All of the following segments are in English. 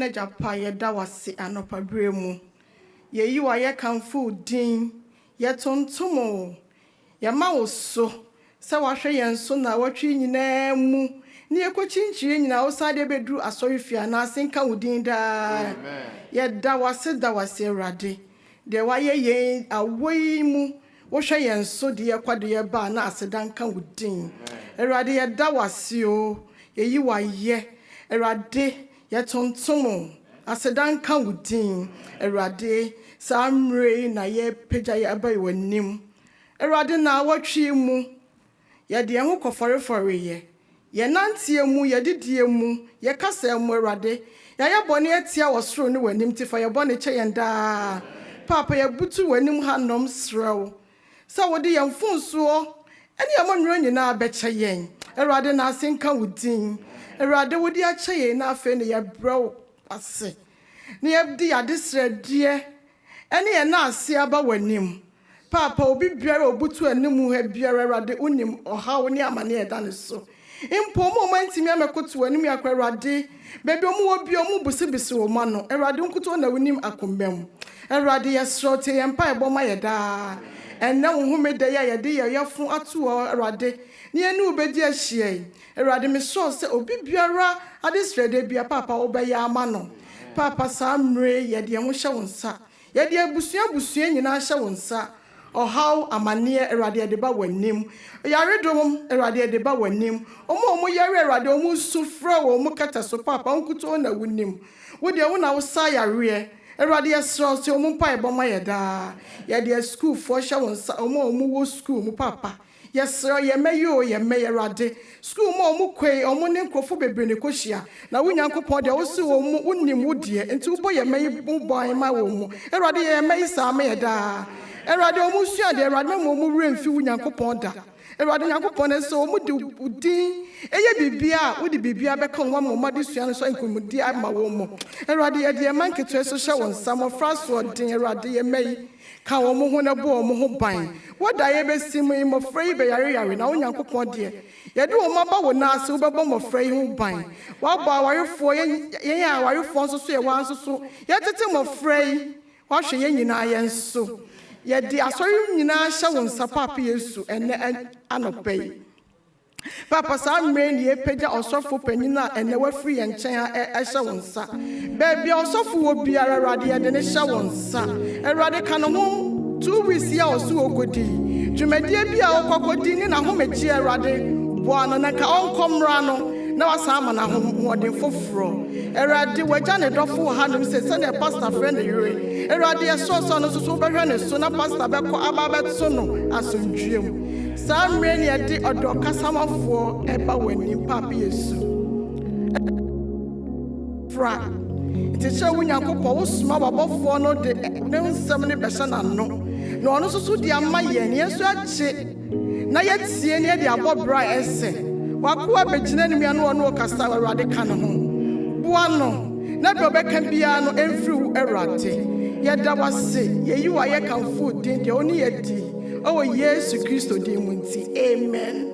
na japa ye da wase anopa bremu ye yi wa ye kanfo din ye tontomo ye ma wo so se wa hwe ye nso na watwe nyina mu ne ye kochinchire nyina wo sade bedru asorifia na asenka wudin da amen ye da wase urade de wa ye awoi mu wo hwe ye nso de ye kwade ye ba na asedanka wudin urade ye da wase o ye yi wa ye urade ye tontomo asedanka wudin urade samre na ye peja ye abai wanim urade na watwe mu ye de ho koforefore ye Ye nantie mu, ye didie mu, ye kasa mu Awurade. Ya bone atia wosoro ne wanim ti fa ye bone che yenda. Papa ye butu wanim hanom srew. Sa wode ye mfonso ene ye monwro nyina abeche yen. Awurade na asenka wudin. Awurade wodi ache yen na afa ne ye brew ase. Ne ye di adesrede ene ye na ase aba wanim. Papa obi biara obutu animu ha biara Awurade unim ohawo ne amane ye da ne so. Impomo mantimi amekoto anim yakwa Awurade bebi omu obi omu busibisi wo ma no Awurade nkuto na wonim akombam Awurade yesrote yempa eboma yeda enne wo humede ya yede yefun ato Awurade ne ene ubedi ahie Awurade me so se obi biara adesrede bia papa wo be ya ama no papa samre yede ho hye wo nsa yede abusua nyina hye wo nsa ohaw amane Awurade de ba wanim yaredom Awurade de ba wanim omo yare Awurade omo sufra wo mo kata so papa nkuto na wonim wo de wo na wo sa yare Awurade yesro se omo pa eboma yeda ye de school fo hye wonsa omo wo school mu papa yesro ye meyo ye me Awurade school mo omo kwei omo ne nkrofo bebre ne kohia na wo nyankopon de wo se wo mo wonim wo de enti wo bo ye me bo boy ma wo mo Awurade ye me isa me yeda Awurade omusua de Awurade mo remfi wo nyankopon da Awurade nyankopon so mo de udin eye bibia wo de bibia beka wo mo de sua no so nkomudi ama wo mo Awurade ye de manketo so hye won sam fraso den Awurade ye mai ka wo mo ho na bo mo ho ban wo da ye besim mo frei be yare na wo nyankopon de ye de wo maba wo na ase wo bebo mo frei ho ban wa ba warefo ye warefo so so ye wan so ye tete mo frei wa hwe ye nyina ye nso ye di asori nyina hye won sa papa Yesu ene anopai papa sa mre ne pagya osofo panyina ene wafri ye nchen hye won sa bebi osofo wo biara Awurade ye de ne hye won sa Awurade ka no ho 2 weeks ya osu okodi dwumadie bia okokodi ni na ho mechi Awurade bo ano na ka onkomra no na wasama na hoden foforo Awurade wagya ne dofo hanom se ne pastor friend yure Awurade yeso no so behwe ne so na pastor beko ababeto no asondwiem samre ne yede odo kasamafo eba wani papa Yesu fra teacher wunyankopɔ wo soma babɔfo no de ne nsɛm ne behye na no na ɔno so de ama ye ne Yesu agye na yetie ne de abɔbra ese wakuwa begina ni mianu ono kasa Awurade ka no ho boa no na do beka bia no emfiri Awurade yeda wase yeyi wa ye kanfo din de oni yedi o Yesu Kristo din munti amen.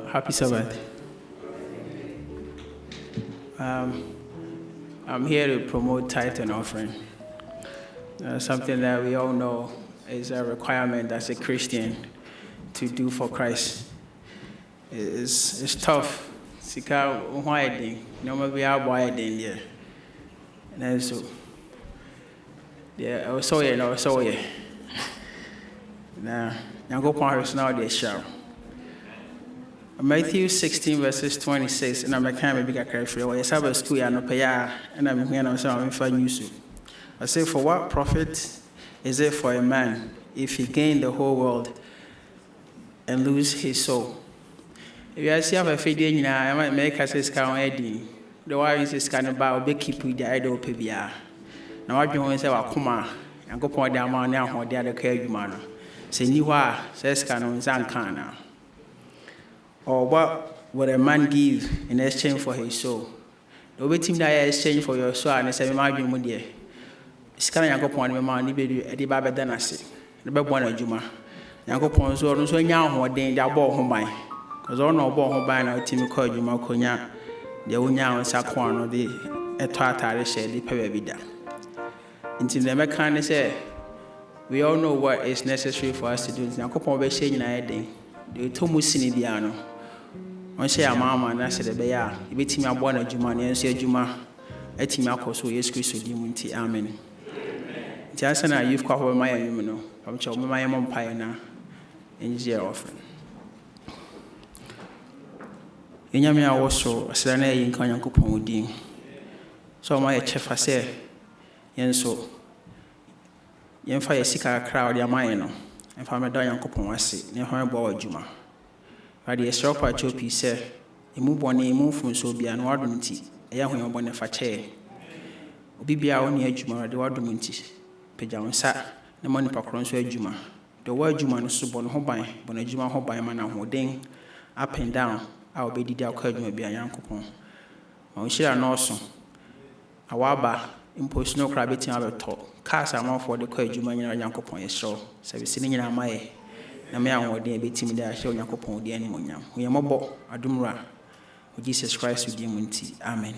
Happy Sabbath. I'm here to promote tithe and offering. Something that we all know is a requirement as a Christian to do for Christ. It's tough. Sika widen. No we are widen there. And so yeah, I saw you. Now, go point now the show. Matthew 16 verses 26, and I'm a kind of big careful. Or Sabbath school and no pay, and I'm here on some news. I say, for what profit is it for a man if he gain the whole world, and lose his soul. If you see a fading, I might make us a scout edding. The wife is kind about big keep with the idol pibia. Now I join say Wakuma and go point down my now or the other care you man. Say you are, says Canon Zankana. Or what would a man give in exchange for his soul? The waiting that I exchange for your soul and say, my dream, dear. Scanning and go point my man, the Baba Danasi, the Babwana Juma. Yanko Pons or no young or dang that ball home by. Because all no ball home by now, Timmy called you Maconia, the Unya and Saquan or the Etata said the Pavida. Until the mechanic said, we all know what is necessary for us to do. Yanko Pon be saying, I did. The Tomusini Diano. One say a mamma and I said, the bear, you bet me a born a Jumani and say Juma, a Timako, so yes, Christ, Dimunti, Amen. Jasana, you've covered my human, I'm sure my umpire now. In your offering. In Yamia also, a Sane in Kanyankupon Wooding. So my chef has said, Yen so. Yen fire sicker crowd, Yamayano, and Farmer Dayankupon was sick, near her boy Juma. But the shop at Chopi said, a move on a move from so be an ordinity, a young one of a chair. Bibia only a Juma, the ordinity. Pejawan sat, the money for Cronso Juma. The word Juma no subon hobai, but a Juma hobai man and holding up and down. I'll be the Alcud be a young coupon. My share and also a waba impose no crabbing out of talk. Cast a mouth for the quay Juma and young coupon is so. So we sitting in our may. The man would be timid there, show young coupon the animal. We are mobile, a dumra. Jesus Christ with the Amen.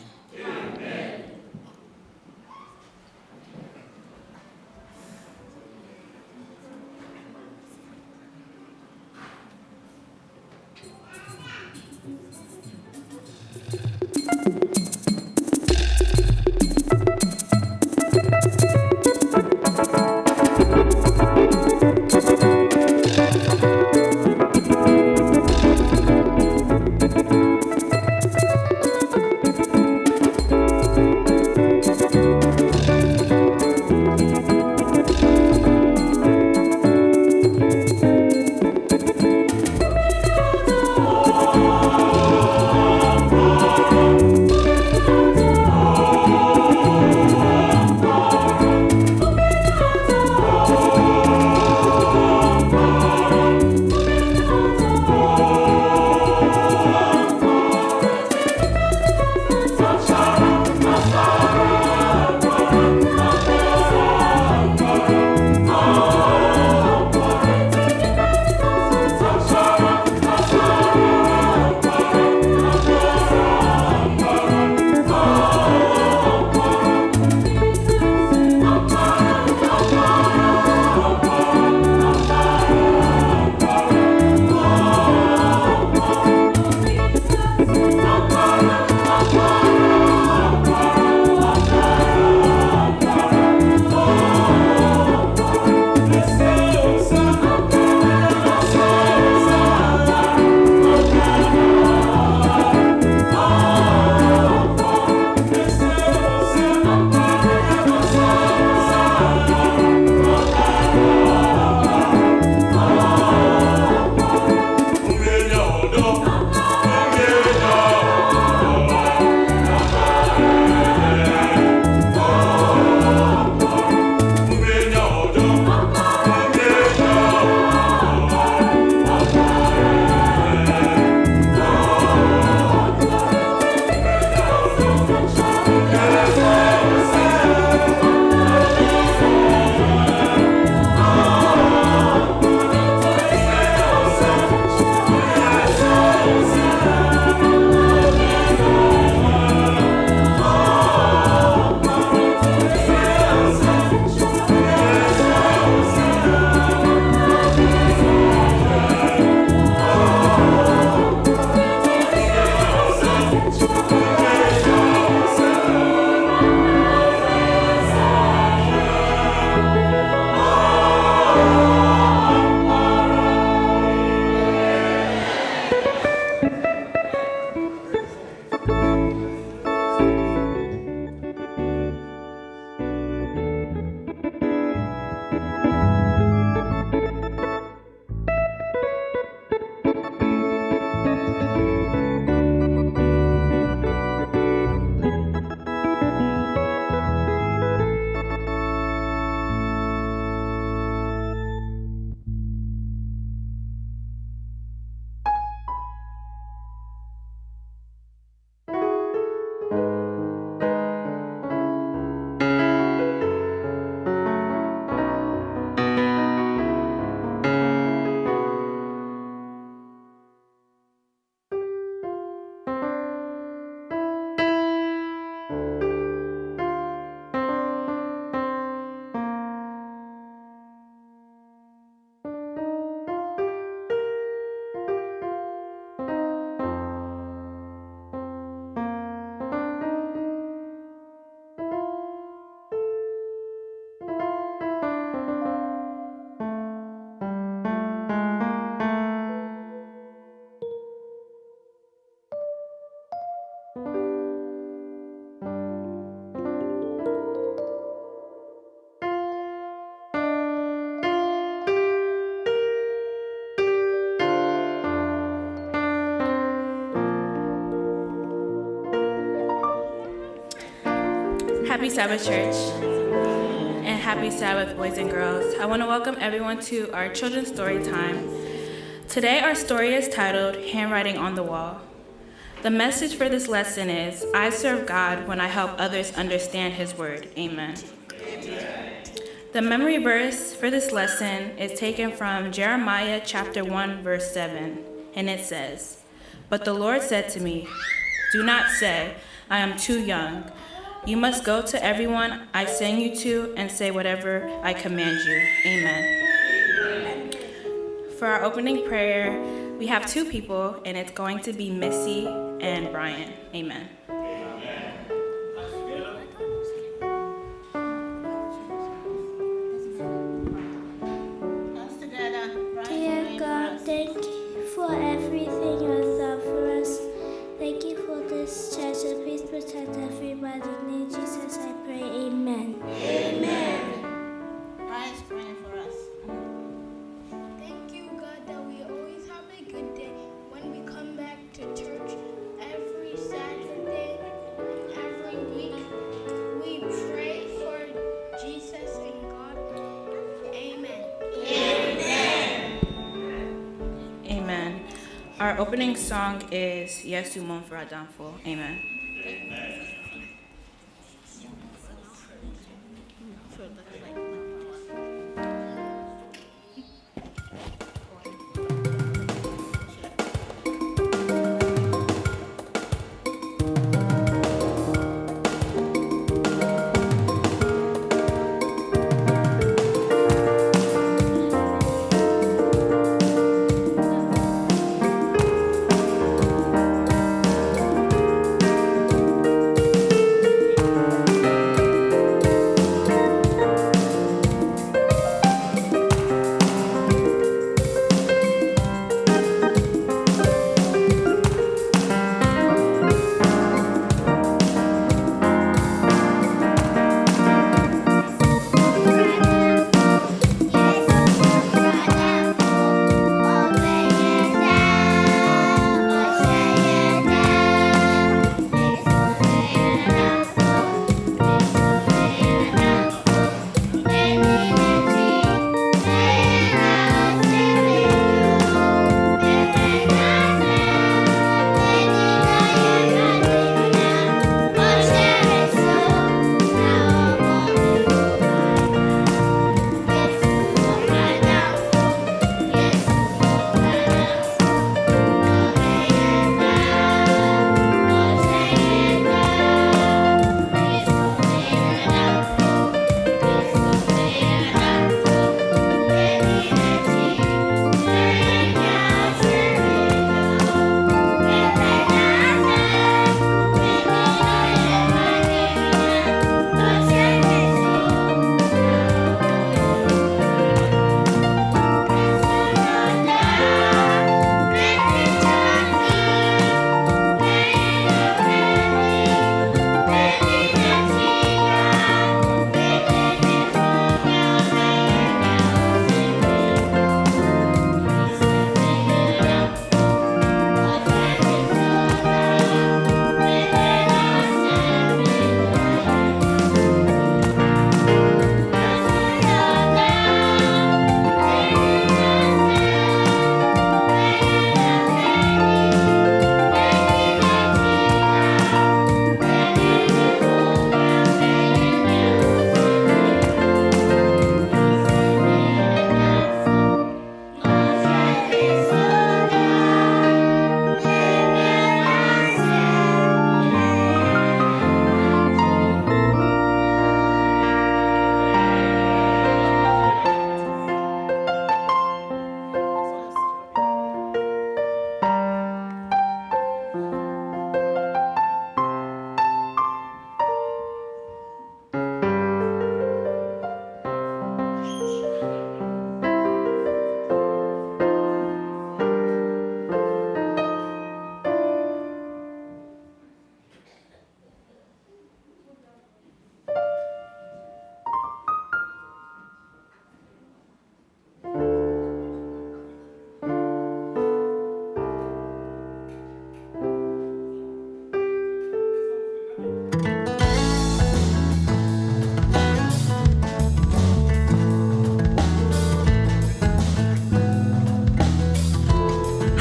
Happy Sabbath, church, and happy Sabbath, boys and girls. I want to welcome everyone to our children's story time. Today, our story is titled Handwriting on the Wall. The message for this lesson is, I serve God when I help others understand His word. Amen. The memory verse for this lesson is taken from Jeremiah chapter 1, verse 7, and it says, "But the Lord said to me, do not say, I am too young. You must go to everyone I send you to and say whatever I command you." Amen. For our opening prayer, we have two people, and it's going to be Missy and Brian. Amen. Dear God, thank you for everything you have done for us. Thank you for this church, and please protect everybody. In Jesus I pray, amen. Amen. Brian's praying for us. Thank you, God, that we always have a good day when we come back to church every Saturday, every week. We pray for Jesus and God. Amen. Amen. Our opening song is Yesu Mon for Adamfo. Amen.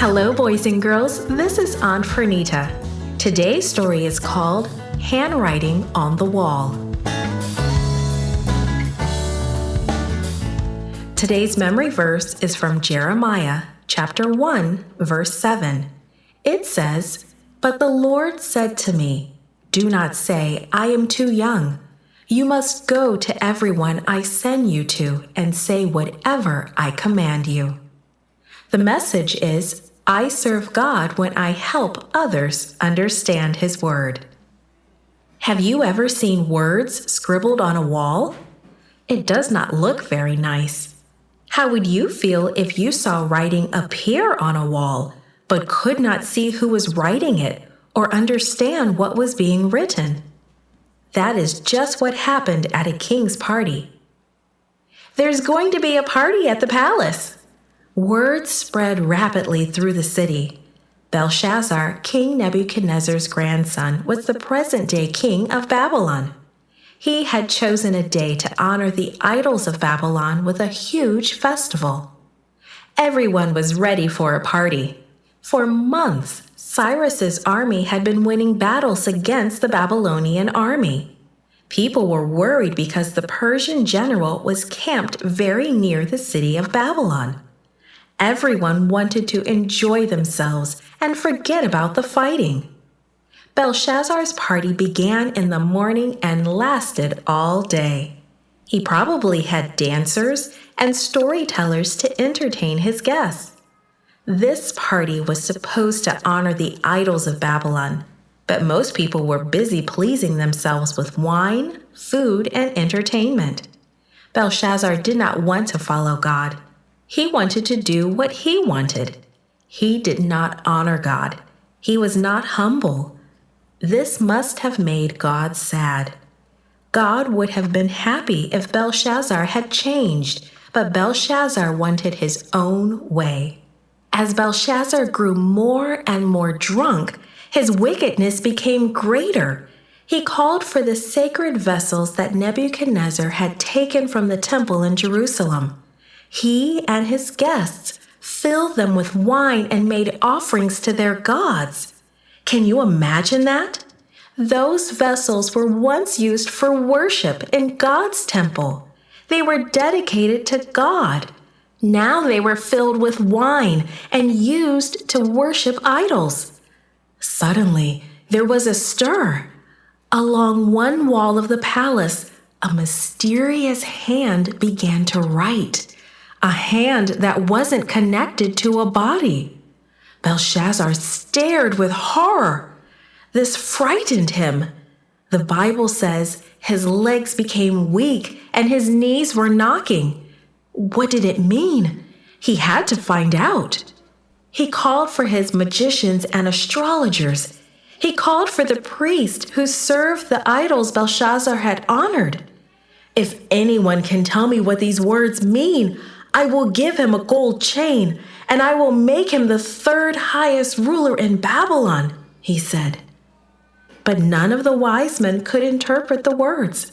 Hello, boys and girls. This is Aunt Fernita. Today's story is called Handwriting on the Wall. Today's memory verse is from Jeremiah chapter 1, verse 7. It says, "But the Lord said to me, 'Do not say, I am too young.' You must go to everyone I send you to and say whatever I command you." The message is, I serve God when I help others understand His Word. Have you ever seen words scribbled on a wall? It does not look very nice. How would you feel if you saw writing appear on a wall, but could not see who was writing it or understand what was being written? That is just what happened at a king's party. There's going to be a party at the palace. Word spread rapidly through the city. Belshazzar, King Nebuchadnezzar's grandson, was the present-day king of Babylon. He had chosen a day to honor the idols of Babylon with a huge festival. Everyone was ready for a party. For months, Cyrus's army had been winning battles against the Babylonian army. People were worried because the Persian general was camped very near the city of Babylon. Everyone wanted to enjoy themselves and forget about the fighting. Belshazzar's party began in the morning and lasted all day. He probably had dancers and storytellers to entertain his guests. This party was supposed to honor the idols of Babylon, but most people were busy pleasing themselves with wine, food, and entertainment. Belshazzar did not want to follow God. He wanted to do what he wanted. He did not honor God. He was not humble. This must have made God sad. God would have been happy if Belshazzar had changed, but Belshazzar wanted his own way. As Belshazzar grew more and more drunk, his wickedness became greater. He called for the sacred vessels that Nebuchadnezzar had taken from the temple in Jerusalem. He and his guests filled them with wine and made offerings to their gods. Can you imagine that? Those vessels were once used for worship in God's temple. They were dedicated to God. Now they were filled with wine and used to worship idols. Suddenly, there was a stir. Along one wall of the palace, a mysterious hand began to write. A hand that wasn't connected to a body. Belshazzar stared with horror. This frightened him. The Bible says his legs became weak and his knees were knocking. What did it mean? He had to find out. He called for his magicians and astrologers. He called for the priest who served the idols Belshazzar had honored. If anyone can tell me what these words mean, I will give him a gold chain, and I will make him the third highest ruler in Babylon, he said. But none of the wise men could interpret the words.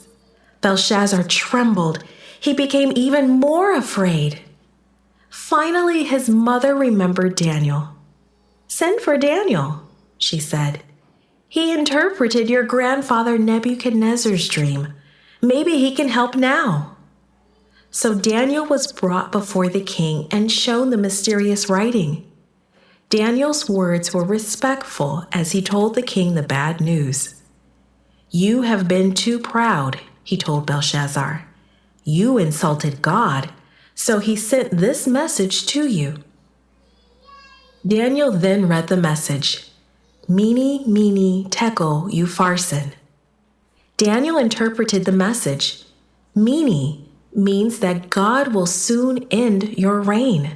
Belshazzar trembled. He became even more afraid. Finally, his mother remembered Daniel. "Send for Daniel," she said. "He interpreted your grandfather Nebuchadnezzar's dream. Maybe he can help now." So Daniel was brought before the king and shown the mysterious writing. Daniel's words were respectful as he told the king the bad news. "You have been too proud," he told Belshazzar. "You insulted God, so he sent this message to you." Daniel then read the message, "Mene, mene, tekel, upharsin." Daniel interpreted the message. Mene means that God will soon end your reign.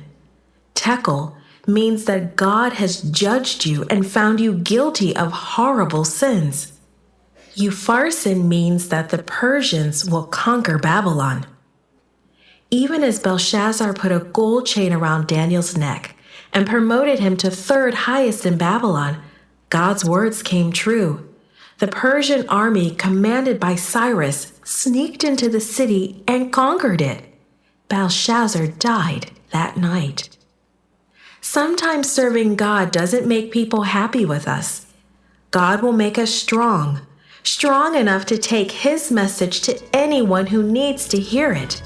Tekel means that God has judged you and found you guilty of horrible sins. Upharsin means that the Persians will conquer Babylon. Even as Belshazzar put a gold chain around Daniel's neck and promoted him to third highest in Babylon, God's words came true. The Persian army, commanded by Cyrus, sneaked into the city and conquered it. Belshazzar died that night. Sometimes serving God doesn't make people happy with us. God will make us strong, strong enough to take His message to anyone who needs to hear it.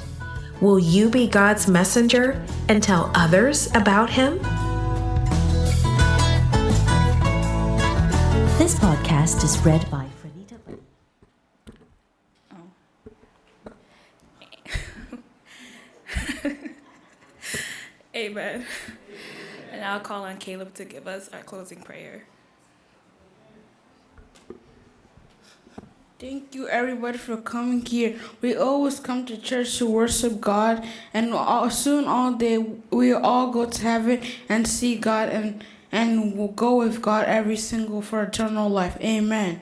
Will you be God's messenger and tell others about Him? This podcast is read by Franita. Amen. And I'll call on Caleb to give us our closing prayer. Thank you, everybody, for coming here. We always come to church to worship God, and soon all day we all go to heaven and see God, and we'll go with God every single for eternal life. Amen.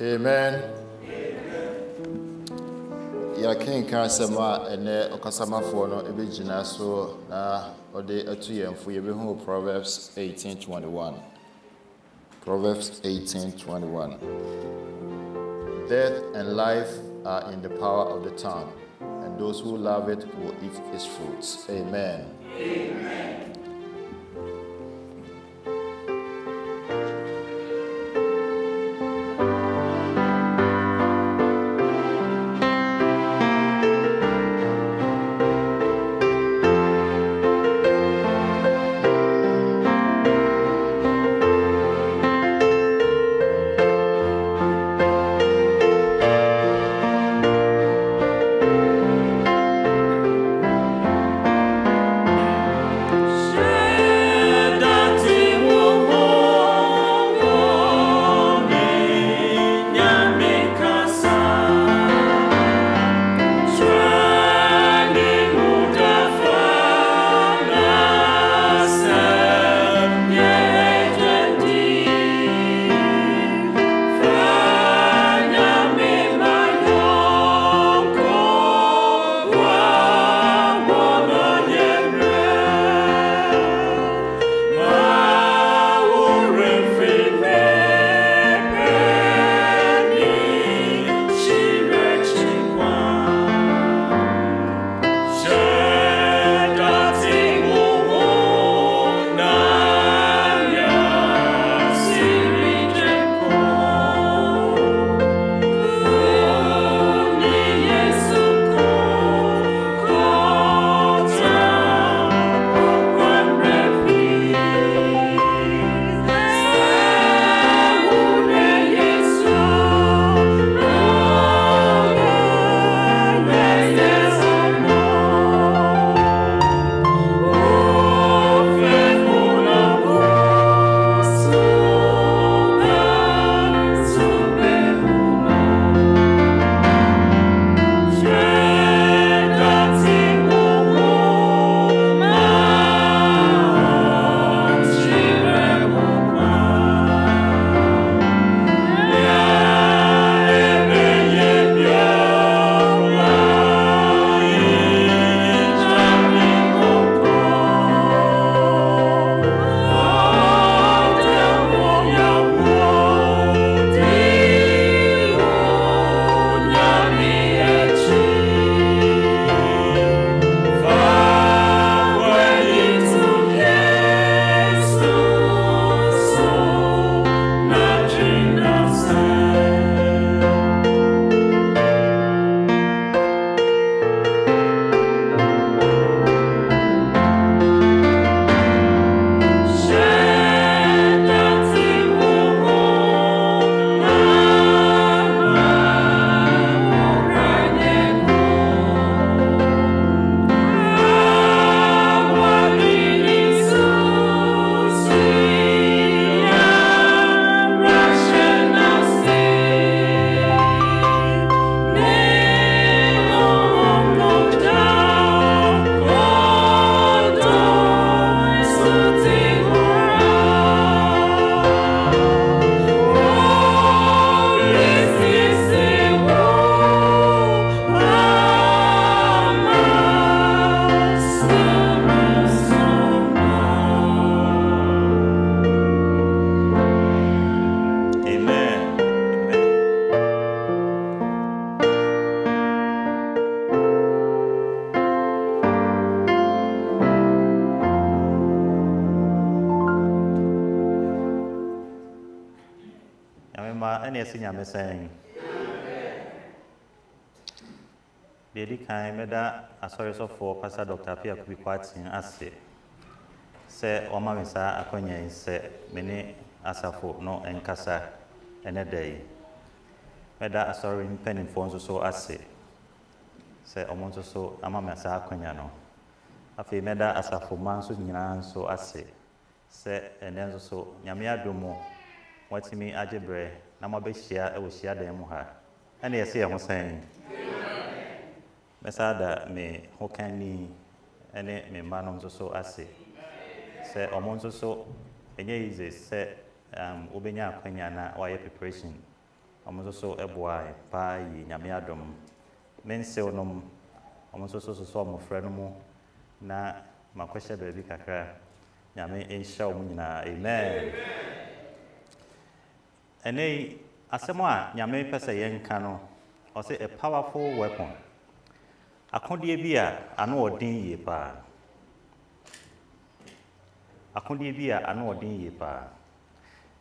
Amen. Ya ken kan sama ene okasama fo no ebegina so na ode atu yemfo yebehu Proverbs 18:21. Proverbs 18:21. Death and life are in the power of the tongue, and those who love it will eat its fruits. Amen. Amen. Nyame saying, Dedi kan meda asori so for Pastor Dr. Pia Kubi Kwatin ase se o ma me sa akonya se mene asafo no enkasa ene dai meda asori mpanimfo nso so ase se o mo nso so ama me sa akonya no afi meda asafo man so nyina nso ase se ene nso so nyame adomo watimi ajebre na mabɛhyia ɛwɔ hyia dan mu ha ɛna yɛsɛ yɛ ho sɛn mɛsada me hokani ɛne me mma no nso so ase sɛ ɔmo nso so ɛnyɛ easy sɛ wobɛnya akwanya na wayɛ preparation ɔmo nso so ɛboa paa yi nyame adom mensew nom ɔmo nso so ɔmo frɛ no mu na makɔhyɛ baabi kakra nyame ɛnhyɛ ɔmo nyinaa amen ene asemo a nyame pese yenka no o say a powerful weapon akodie bi a ano odin ye pa akodie bi a ano odin ye pa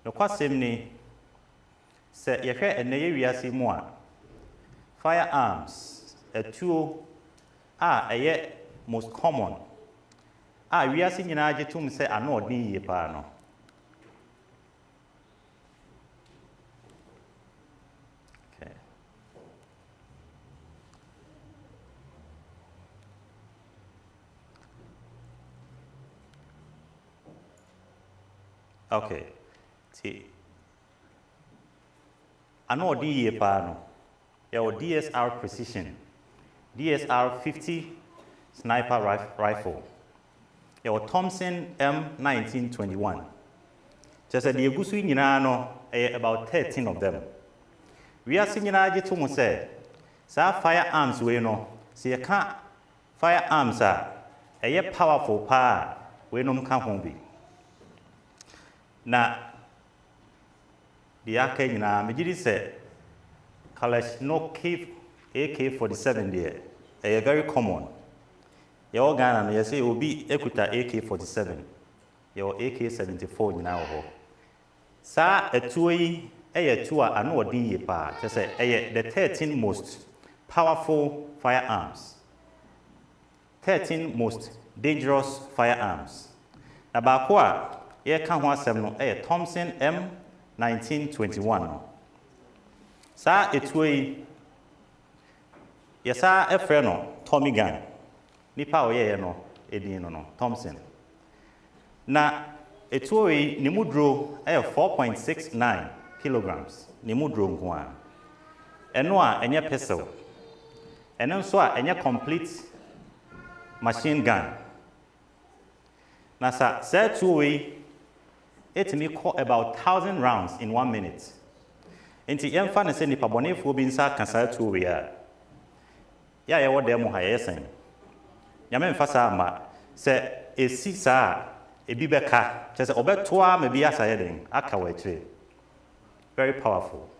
no kwasem ni se yehwe ene ye wiase mu a firearms etuo a eye most common a wiase nyina agetum se ano odin ye pa no. Okay. See. Ano odi ye pa no. Your DSR precision. DSR 50 sniper rifle. Your Thompson M1921. Just the egusu nyina no about 13 of them. We are seeing nyina age to mo say sa firearms we no. See you can't firearms are powerful pa we no kan ho bi. Na the aka nyina megidi say Kalashnikov AK-47 there very common. Your Ghana no say obi ekuta AK-47 your AK-74 nyina ho sa etuo yi etuo a ano odin ye pa say the 13 most powerful firearms, 13 most dangerous firearms. Na ba ko a ye kan ho asem no Thompson M1921 no. Sa etuo yi yesa efre no Tommy gun. Nipa oye no edin no Thompson. Na etuo yi ni mudro 4.69 kilograms. Ni mudro nko a. Eno a enye pistol. Eno nso a enye complete machine gun. Na sa etuo yi it may call about 1,000 rounds in 1 minute. Inti yemfa ne se nipa bonefo bi nsa kasa to we a. Ya ye wo dem ha yesen. Nyame mfa sa ma se esi sa ebi beka chese obeto a me bi asaye den aka wa kire. Very powerful.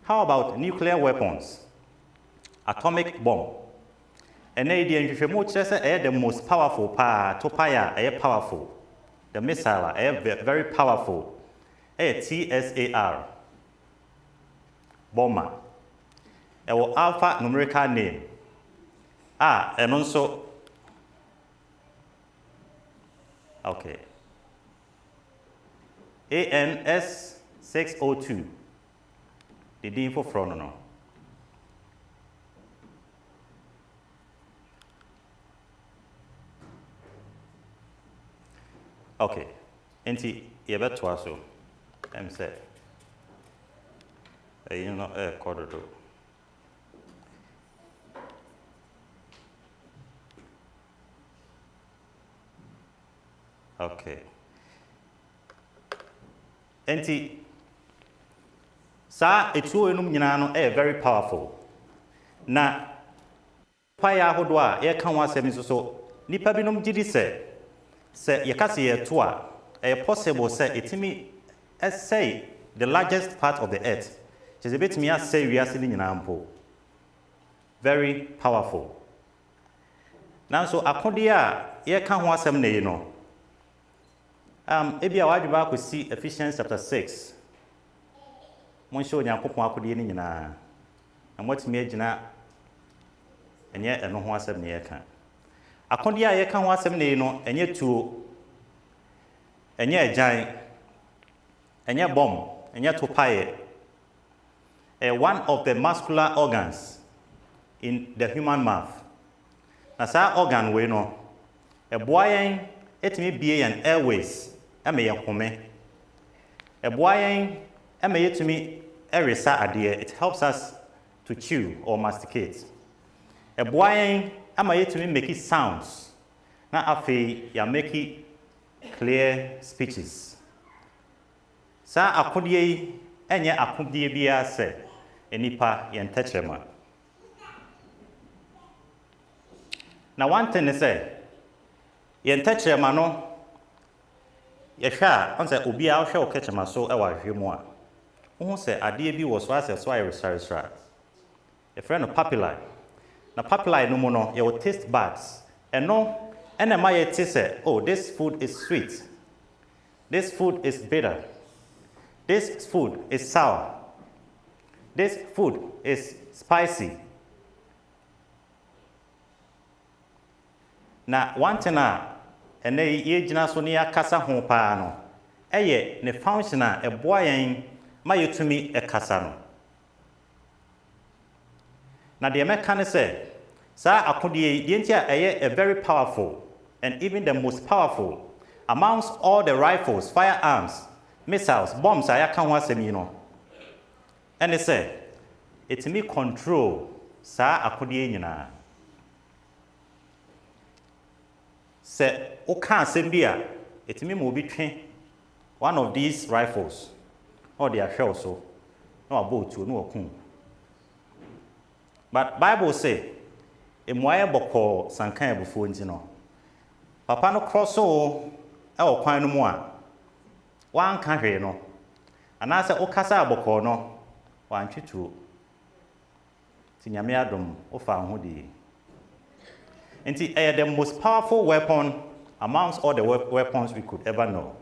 How about nuclear weapons? Atomic bomb. And the nhwehwemu chese the most powerful pa to pa ya powerful. The missile very powerful. TSAR. Bomber. Alpha numerical name. And also. Okay. ANS 602. The info from no. Okay. Enti yebeto so. Em say. You know corridor. Okay. Enti sa etuo enum nyina no very powerful. Na fire hodo a ye kan wasem so nipa binom gidi se ye kase ye to a possible say etimi say the largest part of the earth. Just a bit me say we are sitting in ampo. Very powerful. Now so akodia ye kan ho asem na yi no. Ebia wadweba ko see Ephesians chapter 6. Mon show nyankopon akodie ni nyina. Na motimi agina enye eno ho asem na ye kan. Akodia ye kan ho asem na yi no enye tuo. Enye ajan. Enye bomb, enye topaye. One of the muscular organs in the human mouth. Na sa organ we no boyen etimi bie yan airways eme ye home. Boyen eme yetumi eresa ade. It helps us to chew or masticate. Boyen ema yetumi make sounds. Na afi ya make clear speeches. Sa akodie enye akodie bia se enipa yentechema. Na one thing is say yentechema no yehwa on say obi a hwe okechema so e wa hwemu a Who say adeɛ bi wɔ so asɛ so ayɛ resra. A friend of papilla. Na papilla no mono, your taste buds. And no, and a my say, oh, this food is sweet. This food is bitter. This food is sour. This food is spicy. Na one thing and they yejina so near kasa ho pa no. Eye ne function a boy yen ma yetumi e kasa no. Na the American say, Sir Akodi Yentia a very powerful and even the most powerful amongst all the rifles, firearms, missiles, bombs I can was you know. And they say, it's me control, Sir Akodi Yena. Say, Oka Sembia, it's me move between one of these rifles, or they are shells so, no about to no kun. But Bible say, Emwaya boko sankan before no. Papa no cross o e kwan no mu a. Wan ka hwe no. Anase okasa boko no, wan tweturo. Ti nyame adom ofa ho di. Enti the most powerful weapon amongst all the weapons we could ever know.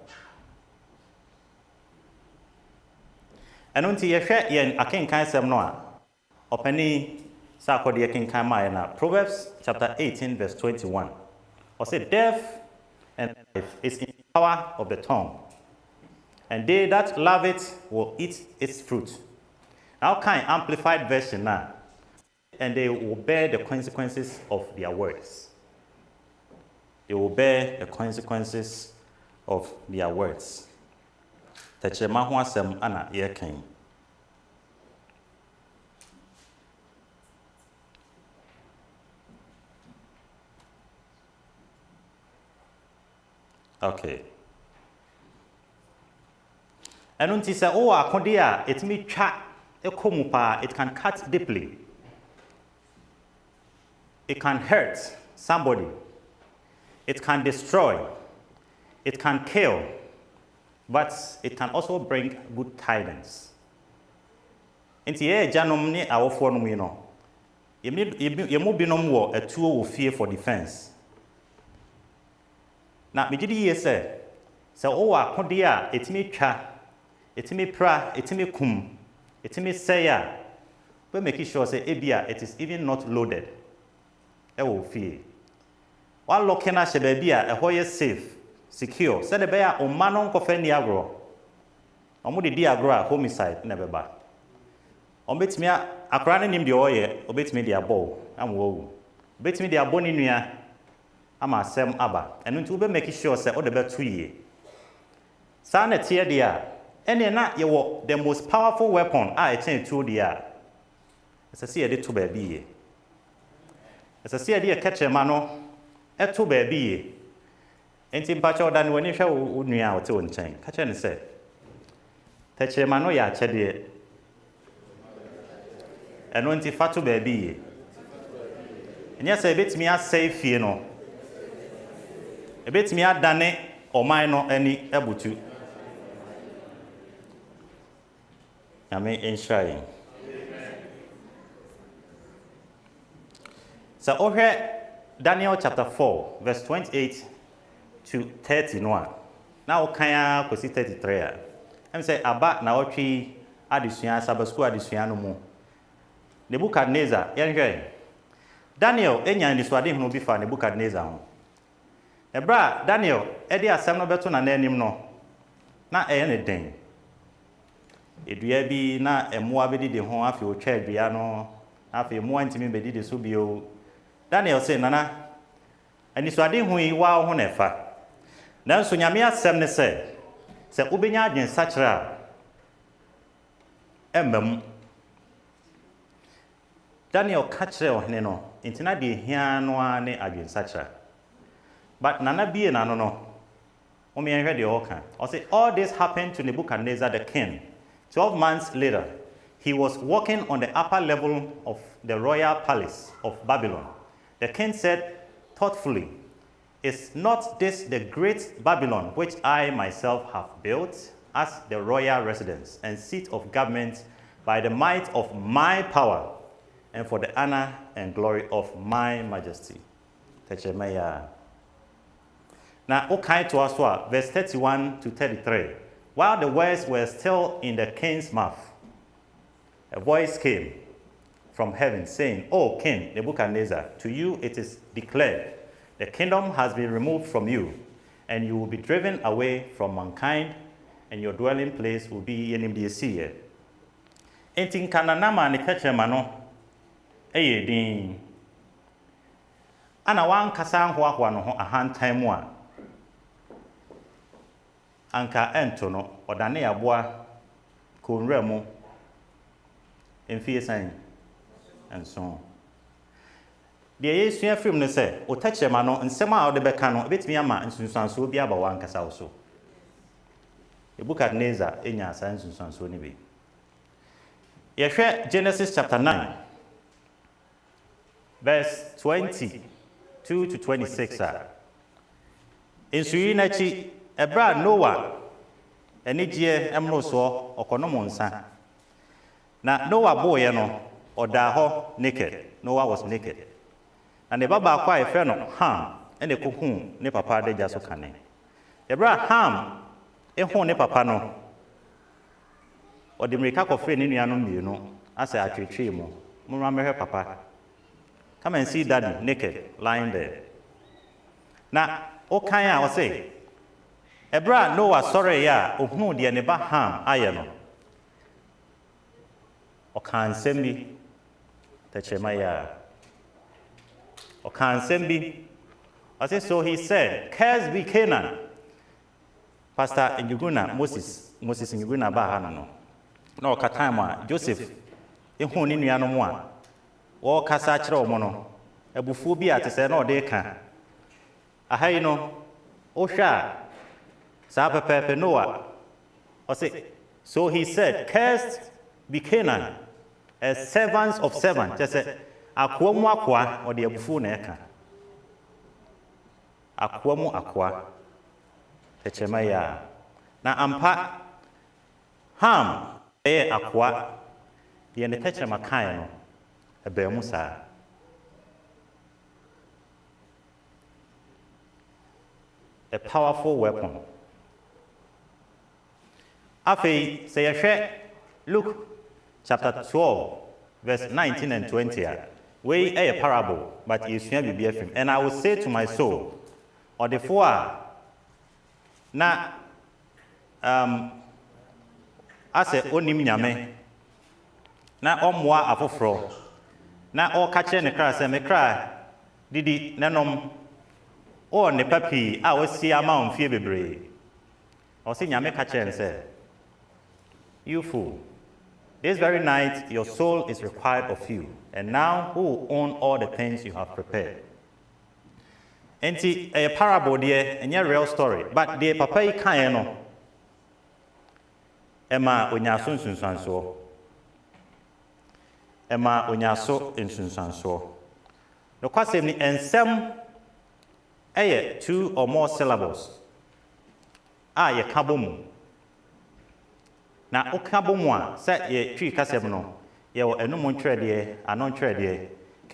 And until ye hwe yen akenkan sem no a. Opani Proverbs chapter 18 verse 21. Or say death and life is in the power of the tongue, and they that love it will eat its fruit. Now kind amplified version now, and they will bear the consequences of their words. They will bear the consequences of their words. Techema ho asem ana ye kan. Okay. And when you say, oh, akodia, it me chat, it can cut deeply. It can hurt somebody. It can destroy. It can kill. But it can also bring good tidings. Inti ye janom ni awofo no mu no. Ye mo binom wo atuo wo fie for defense. Na megidi ye se o akode a etimi twa, etimi pra, etimi kum, etimi say a, we make sure say ebia it is even not loaded. E wo fie. Wa lock na she ba bia e ye safe, secure. Say the be a o ma no nkofa ni agro. Omo de di agro a homicide na beba. Obetimi akra ne nim de oye, obetimi de abo, am wo. Obetimi de abo ni nua ama asem aba. Eno nti we make sure say o de betu ye. Sa na tie de a, ene na ye wo the most powerful weapon a e chen tu de a. Ese se ye de to ba bi ye. Ese se ye de catch ma no e to ba bi ye. Enti mpacha odan woni hwe wo nua o te won chen. Ka che ne se teche ma no ya che de. Eno nti fa to ba bi ye. Enya se betimi asai fie no. Ebetimi adane oman no ani ebutu. Amen inshallah. So over Daniel chapter 4 verse 28 to 30 no. Now kan kosi 33 a. Em say aba na otwi adesua Sabbath school adesua no mu. Nebukadnezar yenhwe. Daniel enya ni swade hunu bi fa Nebukadnezar ho. Ebra Daniel edi asem no beto na nanim no na eye ne den. Edua bi na emoa bedi de ho afi o twa adua no afi emoa ntimi bedi de so bio. Daniel say nana ani swade hu yi wa ho na fa. Nanso nyame asem ne se ubenya adwen sachra emmam. Daniel kachre ohne no intina de hia no ane adwen sachra. But nana bie na no omi enhwe de oka. O say all this happened to Nebuchadnezzar the king. 12 months later, he was walking on the upper level of the royal palace of Babylon. The king said thoughtfully, "Is not this the great Babylon which I myself have built?" as the royal residence and seat of government by the might of my power and for the honor and glory of my majesty. Techemaya. Now, okay to us, verse 31 to 33. While the words were still in the king's mouth, a voice came from heaven saying, O King Nebuchadnezzar, to you it is declared, the kingdom has been removed from you, and you will be driven away from mankind, and your dwelling place will be in the sea. Entin kananama ne kachemano eye din. Ana wan kasa hoahoa no ho ahantan mu a anka ento no odane aboa konwra mu emfie san enso de yesu afrim ne se otachema no nsem a ode beka no betimi ama nsunsuanso bi aba wan kasa wo so Nebuchadnezzar enya asan nsunsuanso ni bi yehwe Genesis chapter 9 verse 22 to 26 Insuyi na chi Ebra Noah enijie emro so okonom nsa na Noah boy no oda ho naked. Noah was naked. And the baba akwa efe no Ham ene kohu ne papa de jaso kane. Ebra Ham ehu ne papa no odi mrika kofre ne nuanom mienu asa atwetwe mu. Munwa mehwe papa. Come and see daddy naked lying there. Na okan a o say Ebra Noah sorry ya ohunu de ne ba Ham aye no. Okan sembi techemaya. Okan sembi. I say so he said, "Curse be Canaan." Pastor Njuguna Moses Njuguna ba ha no. Na okatama Joseph ehunu ni nuanom mu a wo kasa kire wo no. Ebufu bi atese na ode ka. Ahai no ohwa Sabbath Noah. So he said, "Cursed be Canaan, as servants of servants." Just say, "Akwamu akwa or the abufu na eka." Akwamu akwa. Techemaya. Na ampa Ham akwa. Ye ne techema kan no. Ebe musa. A powerful weapon. Afei, say a Luke chapter 12, verse 19 and 20. We a parable, but you shall be BFM. And I will say to my soul, or the four, na I say, onim nyame, na omwa afofro, na o kache ne kra se me kra, didi nanom, o ne papi, a o si ama omfie bebre. O si nyame kache and say, "You fool, this very night your soul is required of you, and now who will own all the things you have prepared?" Enti a parable there, and a real story, but the papa kan no ema onyaso nsunsuanso. Ema onyaso nsunsuanso. No kwasem ni ensem eye 2 or more syllables. Ye kabomu. Na okabomu a se ye twi kasem no ye wo enum ntwede anon twede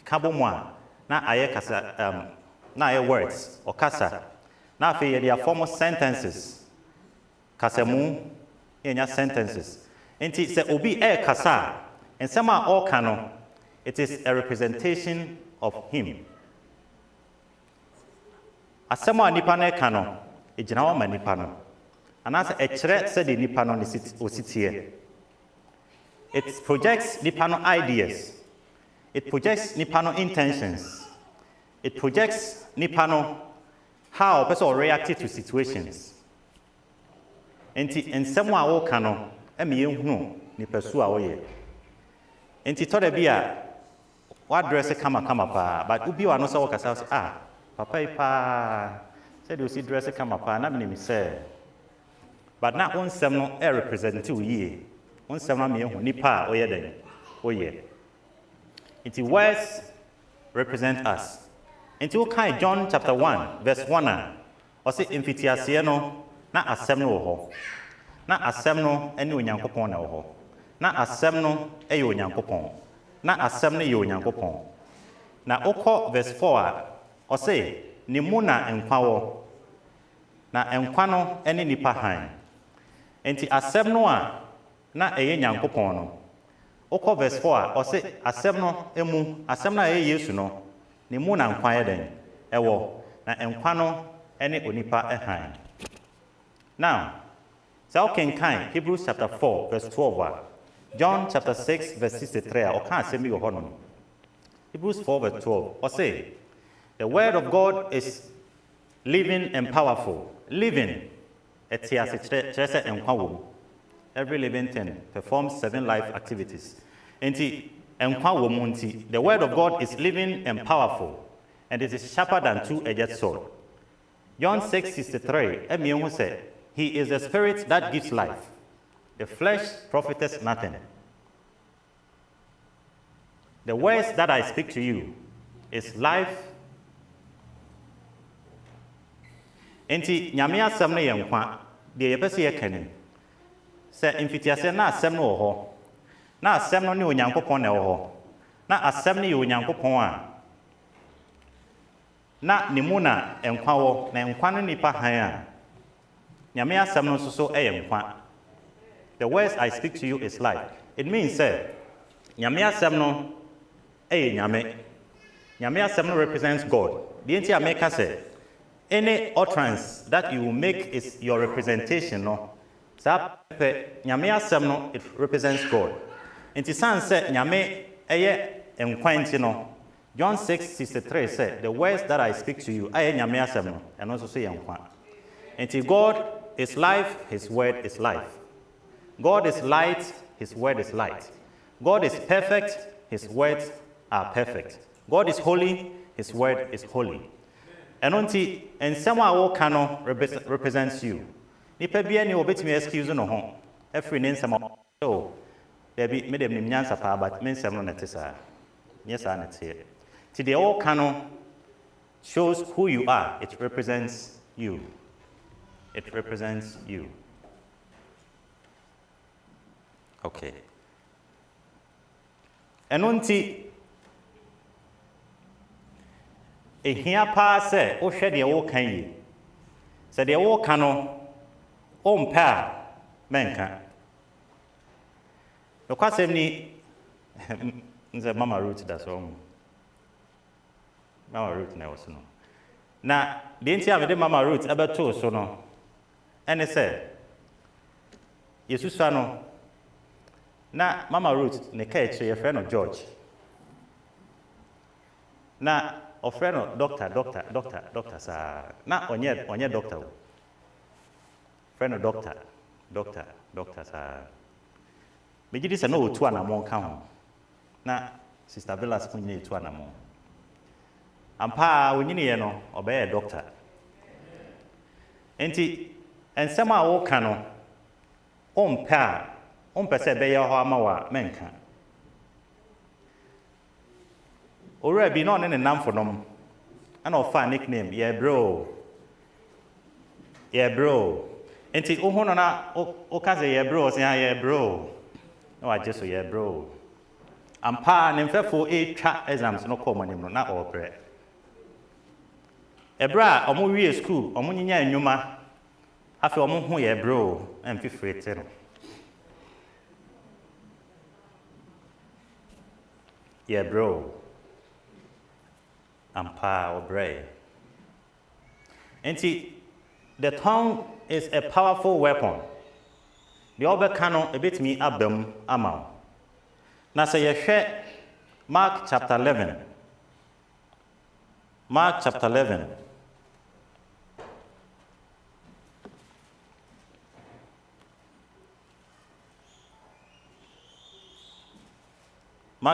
kabomu a na aye kasa na aye words or kasa na afi ye dia formal sentences kasemu enya sentences enti se obi kasa ensem a all kano it is a representation of him. Asem a nipa na kano ejina wa manipa no anasa echre said the nipa no ositie. It projects nipa no ideas. It projects nipa no intentions. It projects nipa no how a person reacted to situations. Enti ensem a wo ka no eme yehunu nipa su a wo ye. Enti to da bia wa dress kama pa but ubi wa no so wo kasa papa ipa said you see dress kama pa na me say. But na onsem no represent you ye. Onsem na me hu nipa oye den. Oye. Iti words represent us. Iti o kan John chapter 1 verse 1 o se mfitiase no na asem no ho. na asɛm no ne onyankopɔn na wɔ hɔ na asɛm no yɛ onyankopɔn na asɛm no yɛ onyankopɔn na wokɔ verse 4 a ɔse ne mu na nkwa wɔ na nkwa no ne nipa han enti asɛm no a na ɛyɛ nyankopɔn no wokɔ verse 4 a ɔse asɛm no mu asɛm no a ɛyɛ yesu no ne mu na nkwa yɛ den ɛwɔ na nkwa no ne onipa han now sɛ wokenkan Hebrews chapter 4 verse 12 a John chapter 6 verse 63 a ɔka asɛm bi wɔ hɔ no Hebrews 4 verse 12 ɔse the word of God is living and powerful living ɛte ase kyerɛ sɛ nkwa wɔ mu every living thing performs 7 life activities enti nkwa wɔ mu nti the word of God is living and powerful and it is sharper than two-edged sword John 6:63 ɛmie ho sɛ he is the spirit that gives life the flesh profiteth nothing the words that I speak to you is life enti nyame asɛm no yɛ nkwa deɛ yɛpɛ sɛ yɛka nim sɛ mfitiaseɛ na asɛm no wɔ hɔ na asɛm no ne onyankopɔn na ɛwɔ hɔ na asɛm no yɛ onyankopɔn a na ne mu na nkwa wɔ na nkwa no nipa han a nyame asɛm no nso so ɛyɛ nkwa the words I speak to you is life it means sɛ nyame asɛm no ɛyɛ nyame asɛm no represents God deɛ nti a meka sɛ any utterance that you make is your representation no saa pɛ nyame asɛm no it represents God nti san sɛ nyame ɛyɛ nkwa nti no John 6:63 said the words that I speak to you ayɛ nyame asɛm no ɛno nso so yɛ nkwa nti God is life his word is life God is light his word is light God is perfect his words are perfect God is holy his word is holy ɛno nti nsɛm a woka no represents you nipa bia ne obetumi excuse no ho every ne nsɛm oh dabi me dem nim nyansa pa but me nsɛm no na te saa nyɛ saa na te ti deɛ woka no shows who you are it represents you okay ɛno nti ehia paa sɛ wohwɛ deɛ woka yi sɛ deɛ woka no ɔmpɛ a mɛnka nokwasɛm ni nze Mama Ruth da so Mama Ruth na wɔso no na deɛ nti a mede Mama Ruth ɛbɛtoo so no ɛne sɛ yesusua no na Mama Ruth ne ka ekyire yɛfrɛ no George na ɔfrɛ no doctor saa na ɔnyɛ doctor o frɛ no doctor saa megye di sɛ na ɔtu anammɔn ka ho na Sister Villas ko nyina ɛtu anammɔn ampa a onyiniɛ no ɔbɛyɛ doctor enti nsɛm a woka no ɔmpɛ sɛ ɛbɛyɛ hɔ ama wɔ a mɛnka owura bi na ɔne ne namfo nom ɛna ɔfa nickname yɛ bro enti wohu no na woka sɛ yɛ bro ɔsɛ yɛ bro na wagye so yɛ bro ampa ne mfɛfo ɛtwa exams no kɔɔ mɔnim no na ɔɔbrɛ ɛberɛ a ɔmo wie school ɔmo nyinya nnwuma afei ɔmo ho yɛ bro ɛmfifiri te no yɛ bro ampa ɔbrɛ enti the tongue is a powerful weapon deɛ ɔbɛka no ɛbɛtumi abam ama wo na sɛ yɛhwɛ Mark chapter 11 Mark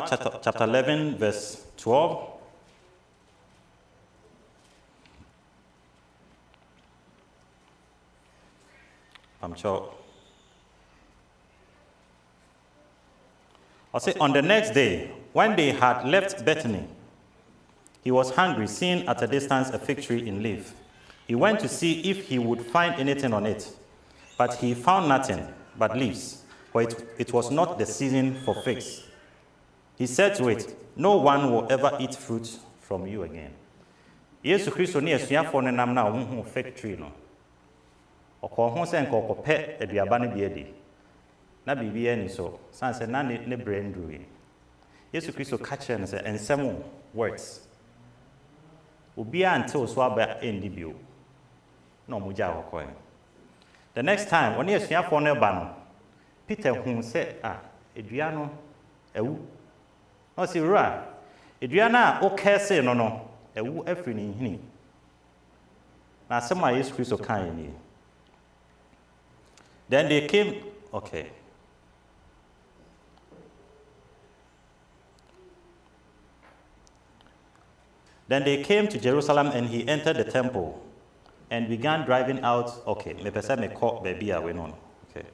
chapter 11 verse 12 I'm sure. I'll say, on the next day, when they had left Bethany, he was hungry, seeing at a distance a fig tree in leaf. He went to see if he would find anything on it. But he found nothing but leaves, for it was not the season for figs. He said to it, no one will ever eat fruit from you again. Yesu Christo ni esuafo ne nam na wo fig tree no. Okọ ho se nko kope aduaba ne biedi. Na bibia ni so, san se na ne brain druwi. Yesu Christo ka kire ne se ensem words. Obia until so aba endi bio. No mo ja okọ. The next time, when esuafo ne ba no, Peter hu se edua no ewu. No si ra. Edua na o kese no ewu afri ni hini. Na asema Yesu Kristo kan ni. Then they came, okay. Then they came to Jerusalem and he entered the temple and began driving out, okay, me pesa me call baby away no. Okay.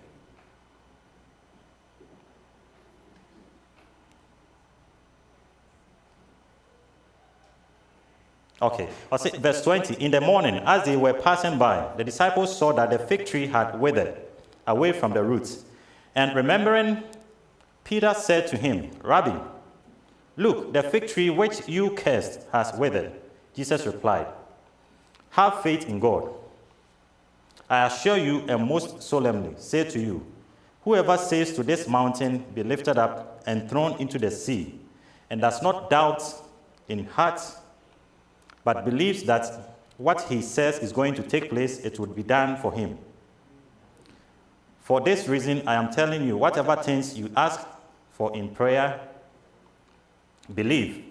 Okay, verse 20. In the morning, as they were passing by, the disciples saw that the fig tree had withered away from the roots. And remembering, Peter said to him, Rabbi, look, the fig tree which you cursed has withered. Jesus replied, have faith in God. I assure you and most solemnly say to you, whoever says to this mountain, be lifted up and thrown into the sea, and does not doubt in heart, but believes that what he says is going to take place, it would be done for him. For this reason, I am telling you, whatever things you ask for in prayer, believe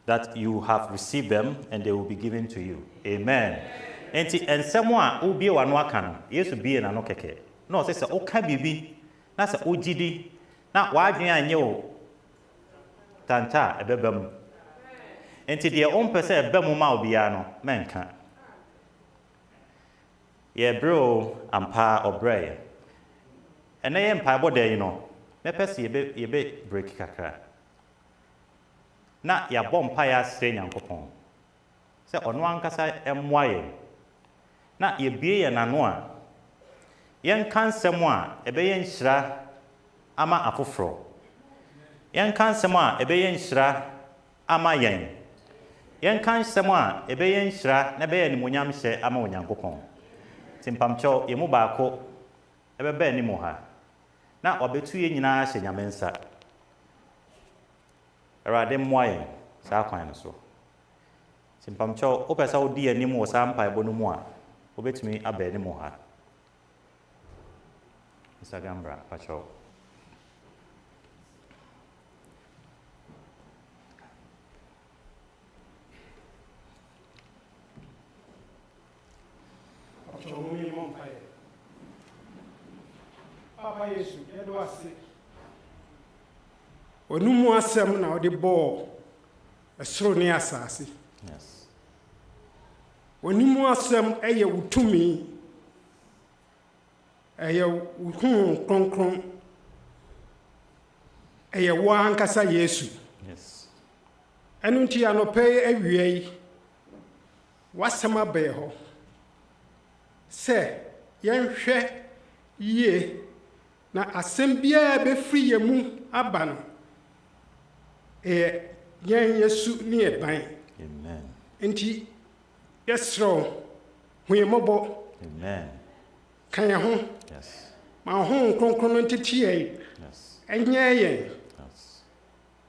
that you have received them and they will be given to you. Amen. And someone who be one wakan, yes, be an anokeke. No, says, okay, baby, that's a OGD. Now, why do I know Tanta a bebem? And to their own person, a bemuma biano, man can. Ye bro, and pa or bray. And I am pa bode, you know. Me pesi ye be break kakra. Na ya bom pa ya sre nyankopon. Se ono ankasa emwaye. Na ye bie ye nano a. Yen kan semo a ebe ye nhira ama afoforo. Yen kan semo a ebe ye nhira ama yen. Yen kan semo a ebe ye nhira na be ye nimonyam hye ama onyankopon. Timpamcho ye mu baako ebe be ni mo ha. Na obetu ye nyina hye nyamensa. Erade mwaye sa kwan so. Timpamcho opesa odi anim wo sa mpa ebo no mu a obetumi abe ni mo ha. Instagram bra pacho. Papa Yesu, edo ase. Onumu asem na ode bo esoro ne asase. Yes. Onumu asem eye wutumi. Eye wuhun kronkron. Eye wa ankasa Yesu. Yes. Enu nti anope awie wasema be ho. Se yenhwe ye na asem bia be free ye mu aba no yen Yesu ni eban. Amen. Enti yesro huyemobo. Amen. Kan ya ho. Yes. Ma ho kronkron ntitie. Yes. Enye yen. Yes.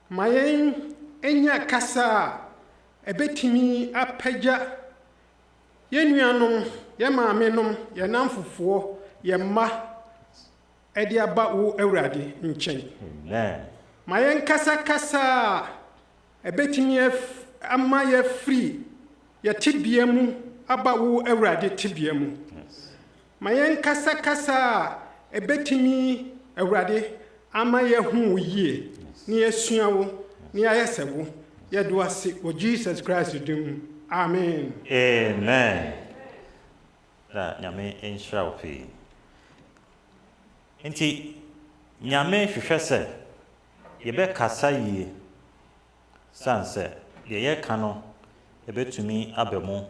Ma yen enya kasa ebetimi apagya yenuanom ye maamenom ye namfofo ye ma edi aba wo awurade nchen. Amen. Ma yen kasa ebetimi ama ye free ye tibia mu aba wo awurade tibia mu. Yes. Ma yen kasa ebetimi awurade ama ye hu yie ni esua wo ni ayesebo ye do ase wo Jesus Christ dim. Amen. Amen. Da nyame enhira opi. Enti nyame hwehwɛ sɛ yɛbɛ kasa yie sanse de yɛ ka no yɛbɛtumi abɛmu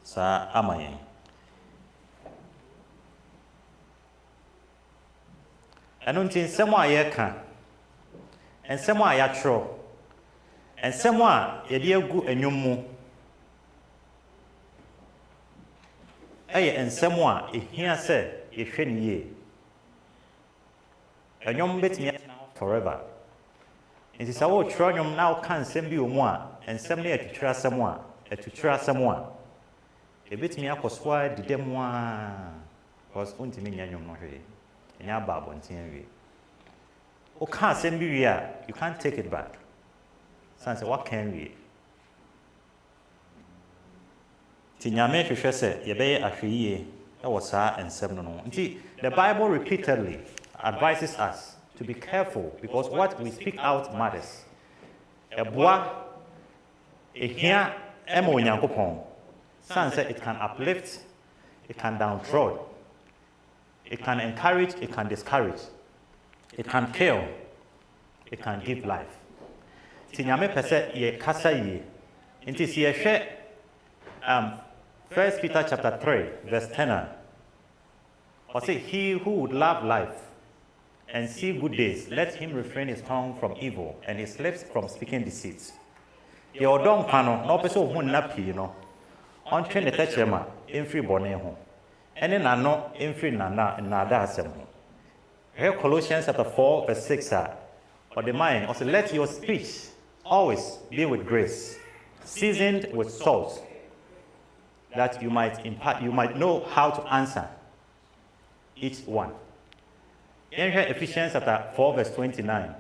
saa ama yɛn. ɛno nti nsɛm a yɛka nsɛm a yɛatwerɛ nsɛm a yɛde agu anwom mu ɛyɛ nsɛm a ɛhia sɛ yɛhwɛ ne yie anwom bɛtumi atena forever nti sɛ wotwerɛ anwom na woka nsɛm bi wɔ mu a nsɛm no yɛ atutwerɛ asɛm a ɛbɛtumi akɔ so a dida mu a because wontumi nya anwom no hwee ɛnyɛ aba abɔnten awie woka asɛm bi wie a you can't take it back san sɛ woaka awie nti nyame hwehwɛ sɛ yɛbɛyɛ ahwɛyie ɛwɔ saa nsɛm no no nti the Bible repeatedly advises us to be careful because what we speak out matters ɛboa ɛhia ɛma onyankopɔn san sɛ it can uplift, it can downtrod, it can encourage, it can discourage, it can kill, it can give life. Nti nyame pɛ sɛ yɛkasa yie nti sɛ yɛhwɛ 1 Peter chapter 3 verse 10 or say he who would love life and see good days, let him refrain his tongue from evil and his lips from speaking deceit. Deɛ ɔdɔ nkwa no na ɔpɛ sɛ ɔhu nna pii no ɔntwe ne tɛkyerɛma ɛmfiri bɔne ho ɛne n'ano ɛmfiri nnaada asɛm ho. Here Colossians chapter 4 verse 6 or the mind also let your speech always be with grace, seasoned with salt, that you might know how to answer each one. In here Ephesians chapter 4 verse 29.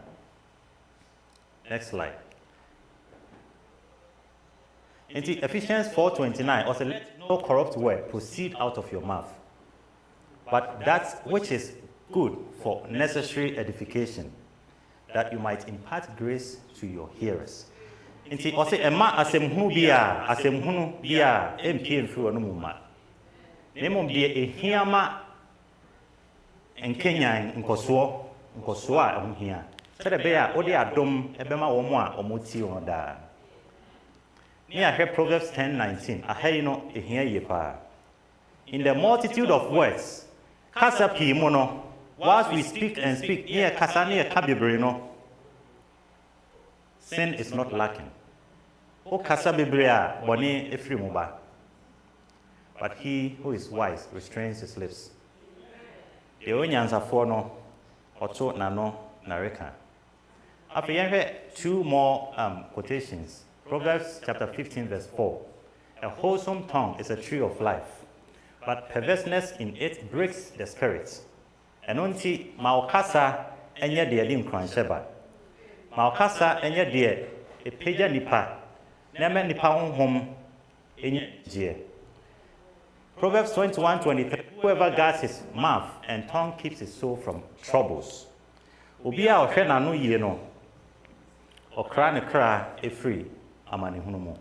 Next slide. In Ephesians 4:29 also let no corrupt word proceed out of your mouth, but that which is good for necessary edification, that you might impart grace to your hearers. Nti ɔsɛ ɛma asɛmhunu bi a ɛmpie mfiri wɔ no mu ma na mmom deɛ ɛhia ma nkenyan nkɔsoɔ a ɛho hia sɛdeɛ ɛbɛyɛ a wode adom ɛbɛma wɔn a wɔtie wɔn daa. Ne ahwɛ Proverbs 10:19 aha yi no ɛhia yie paa. In the multitude of words kasa pii mu no whilst we speak and speak ne yɛ kasa ne yɛ ka bebree no sin is not lacking. O kasa bebree a bɔne ɛfiri mu ba, but he who is wise restrains his lips. Deɛ onyansafoɔ no ɔto n'ano na reka. Afei yɛhwɛ two more quotations. Proverbs chapter 15 verse 4. A wholesome tongue is a tree of life, but perverseness in it breaks the spirit. Ɛno nti ma ɔkasa ɛnyɛ deɛ de nkranhyɛ ba. Ma ɔkasa ɛnyɛ deɛ ɛpagya nipa na ɛma nipa honhom ɛnyɛ gyeɛ. Proverbs 21:23. Whoever guards his mouth and tongue keeps his soul from troubles. Obi a ɔhwɛ n'ano yie no ɔkra ne kra ɛfiri amanehunu mu.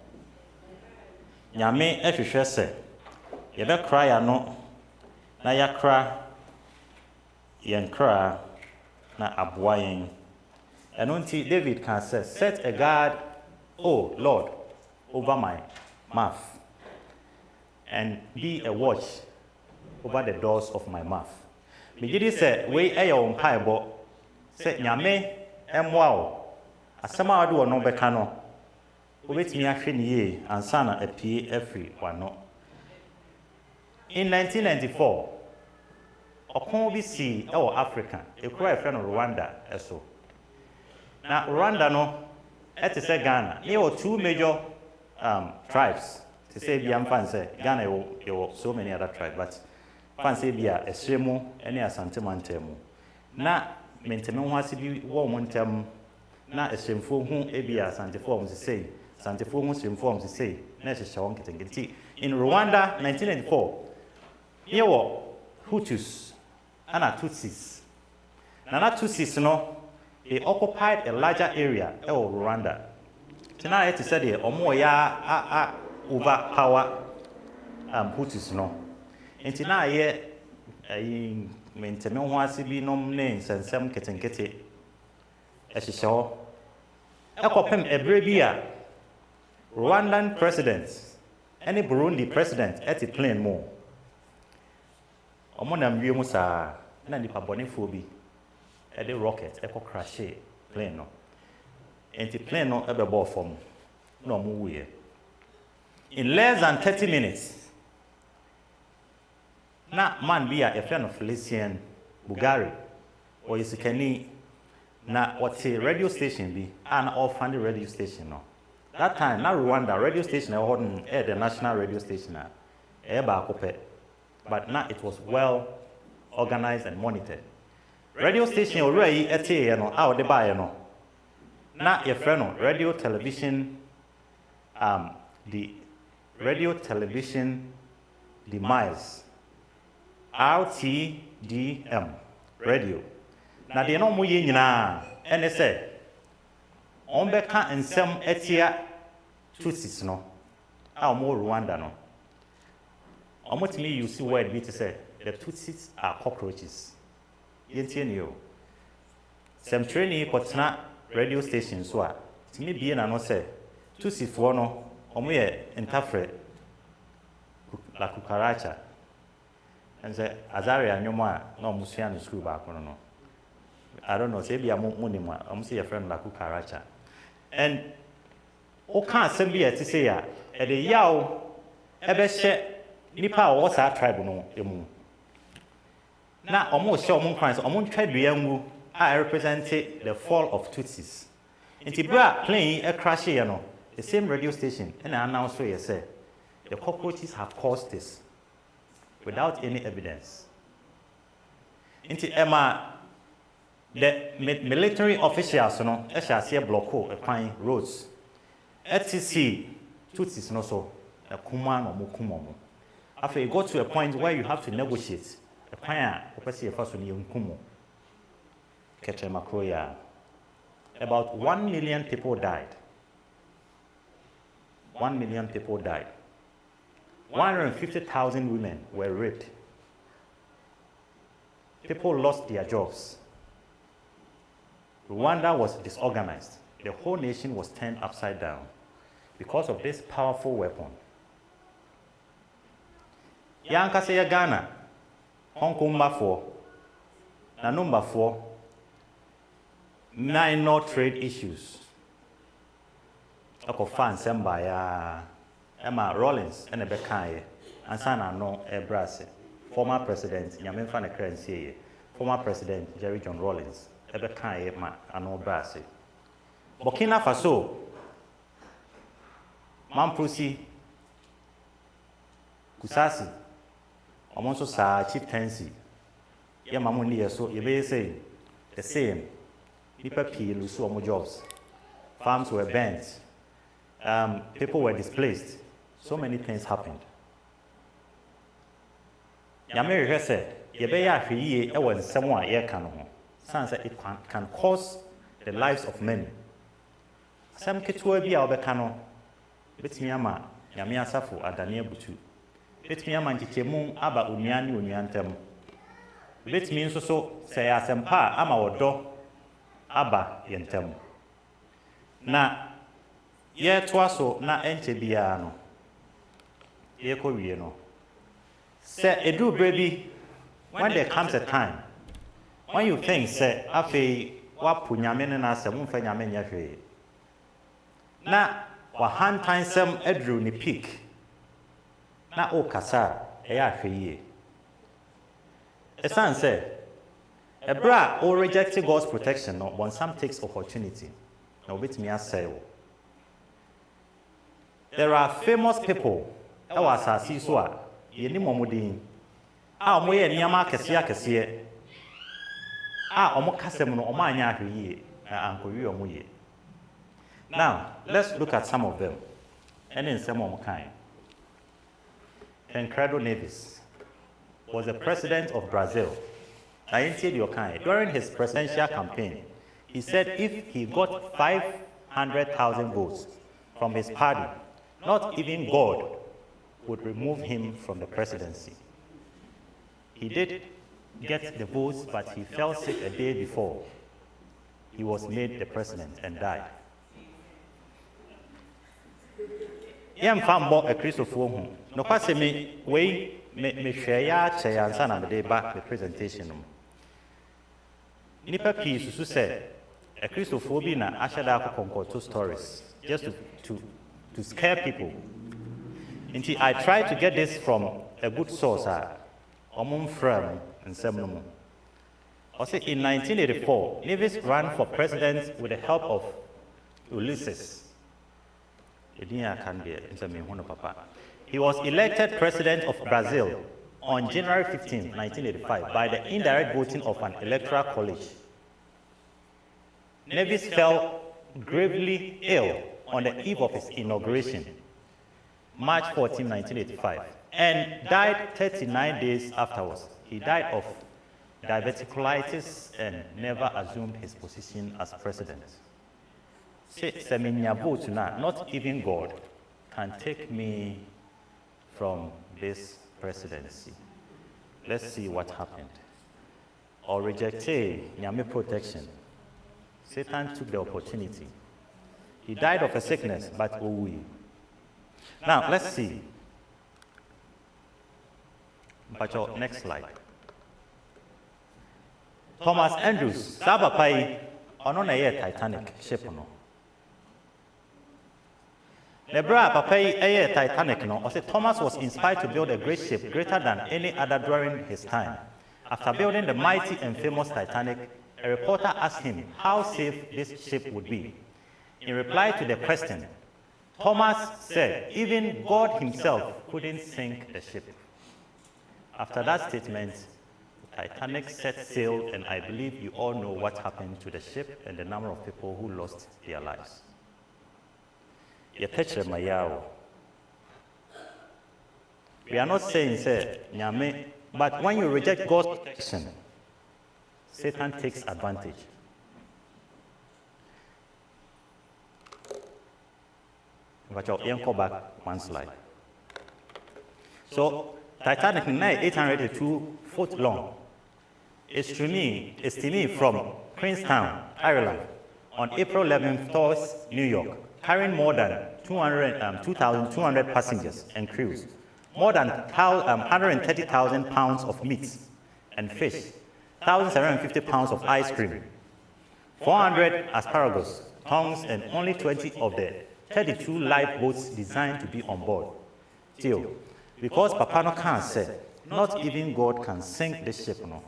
Nyame ɛhwehwɛ sɛ yɛbɛkra yɛano na yɛakra yɛn kra na aboa yɛn. Ɛno nti David can say, set a guard, O Lord, over my mouth, and be a watch over the doors of my mouth. Megye di sɛ wei ɛyɛ wo mpaebɔ sɛ Nyame ɛmmoa wo asɛm a wode wɔ no bɛka no wobɛtumi ahwɛ ne yie ansa na apie afiri w'ano. In 1994 ɔko bi sii ɛwɔ Africa ɛkuro a yɛfrɛ no Rwanda ɛso. Na Rwanda no ɛte sɛ Ghana ne yɛwɔ two major tribes. To say bi amfa sɛ Ghana yɛwɔ so many other tribes, but fan say bi a ɛsrɛ mu ɛne asante mantam mu na menteme ho ase bi wɔ mo ntam na ɛsrɛmfo ho ebi a asantefoɔ wɔn sesei asantefoɔ ho srɛmfo wɔn sesei na ɛhyehyɛ wɔn nketenkete. In Rwanda 1994 yɛwɔ Hutus ana Tutsis na Tutsis no they occupied a larger area ɛwɔ Rwanda. Tena ɛte sɛ deɛ ɔmo yɛ overpower Hutus no. Nti na ayɛ menteme ho ase bi nom ne nsɛnsɛm ketenkete ɛhyehyɛ hɔ. Ɛkɔpem ɛberɛ bi a Rwandan president ɛne Burundi president ɛte plane mu. Ɔmo nam wie mu saa na nipa bɔnefoɔ bi the rocket echo crash plane no and the plane no ebe ball form no move in less than 30 minutes na man be a friend of Felician Bugari or Isikani na what's a radio station be an off-funny radio station no that time na Rwanda radio station the national radio station but now it was well organized and monitored. Radio station already out the buy no. Now your friend radio television the radio television demise RTDM radio. Now they no mu nyina and they say on beka nsem etia Tutsis no a mo Rwanda no. Me you see word me to say the Tutsis are cockroaches. You some training kotna radio station so a me be na no say Tutsi for no omo ye interpret la cucaracha and say Azaria nyoma no musua no school back no I don't know say be amonima omo say your friend la cucaracha and o kan asem be to say ya e de yaw ebe hye nipa o wasa tribe no emu na omo hye omo kwan so omo ntwa dua ngu I represent the fall of Tutsis. Inti bra playing a crash here no the same radio station and I announce so say the cockroaches have caused this without any evidence. Inti Emma the military officials no e shall see block a roads. ETC Tutsis no so a kuma no mukumo. After you go to a point where you have to negotiate a plan opesi first on yunkumo. Ketemakoya. About 1 million people died. 1 million people died. 150,000 women were raped. People lost their jobs. Rwanda was disorganized. The whole nation was turned upside down because of this powerful weapon. Yankase ya Ghana, Hong Kong number 4, na number 4, minor trade issues. Ako fan semba ya Emma Rollins and Ebekaye and sana no Ebrase. Former President Nyamenfa Nekrensie, former President Jerry John Rollins, Ebekaye ma ano Brase. Burkina Faso, Mampusi, Kusasi, Omonso sa chieftaincy. Ye mamuni yeso yebe say the same. People lose more jobs. Farms were burnt. People were displaced. So many things happened. Yamere said, "Yebeya hwiye ewo someone ye kan ho." Sans it can cause the lives of many. Some ketua bi a obeka no betimi ama yame asafo adane abutu. Betimi ama ntikemu aba onuane onuantem. Betimi nso so say asempa ama wodo aba yentem. Na ye toaso na enche bia no. Ye ko wie no. Say edu baby when there comes a time when you think say afi wa punyame ne na asem mfa nyame nya hwe. Na wa hantan sem edru ni peak. Na o kasa e ya hwe ye. Esan say Ebra or rejecting God's protection, no, when some takes opportunity. Now, with me, I say, there are famous people. I was a siswa, ye ni momudin. Ah, moye niyama kesia. Ah, omo kasemu oma nya hwiye, ankowi omoye. Now, let's look at some of them. And in some of kind. Tancredo Neves was the president of Brazil. During his presidential campaign, he said if he got 500,000 votes from his party, not even God would remove him from the presidency. He did get the votes, but he fell sick a day before he was made the president and died. Yam fambo a Christopher no passe me way me share ya chayansa na me back the presentation. nipa pii susu sɛ a Christopher bi na ahyɛ konkoto stories just to scare people. Nti I tried to get this from a good source ɔmo mfra mu nsɛm no mu. Also, in 1984, Nevis ran for president with the help of Ulysses. He was elected president of Brazil on January 15, 1985, by the indirect voting of an electoral college. Nevis fell gravely ill on the eve of his inauguration, March 14, 1985, and died 39 days afterwards. He died of diverticulitis and never assumed his position as president. Not even God can take me from this presidency. Let's see what happened. Or rejected Nyame protection. Satan took the opportunity. He died of a sickness, but we. Now, let's see. Next slide. Thomas Andrews, Sabapai, on a Titanic ship. Nebra Papai a Titanic no, or Thomas was inspired to build a great ship greater than any other during his time. After building the mighty and famous Titanic, a reporter asked him how safe this ship would be. In reply to the question, Thomas said even God himself couldn't sink the ship. After that statement, Titanic set sail, and I believe you all know what happened to the ship and the number of people who lost their lives. We are not saying, say, Nyame, but when you reject God's protection, Satan takes advantage. But you go back one slide. So, Titanic is 802 foot long. It's to me from Queenstown, Ireland, on April 11th towards New York, carrying more than 2,200 passengers and crews, more than 130,000 pounds of meat and fish, 1,750 pounds of ice cream, 400 asparagus, tongues, and only 20 of the 32 lifeboats designed to be on board. Still, because Papa no can say, not even God can sink the ship. No.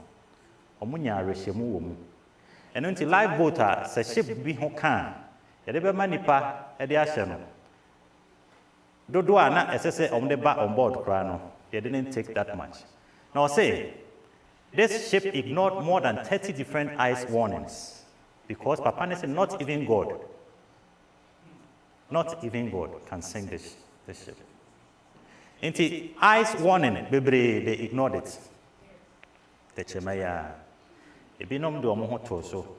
And until lifeboat a ship be who can, yɛde manipa ɛde ahyɛ no. Dodoɔ na ɛsɛ sɛ ɔmo ba on board koraa no, they didn't take that much. Now say, this ship ignored more than 30 different ice warnings because Papa said not even God can sink this ship. Into ice warning, bebree they ignored it. The chemaya, ebinom do ɔmo ho to so.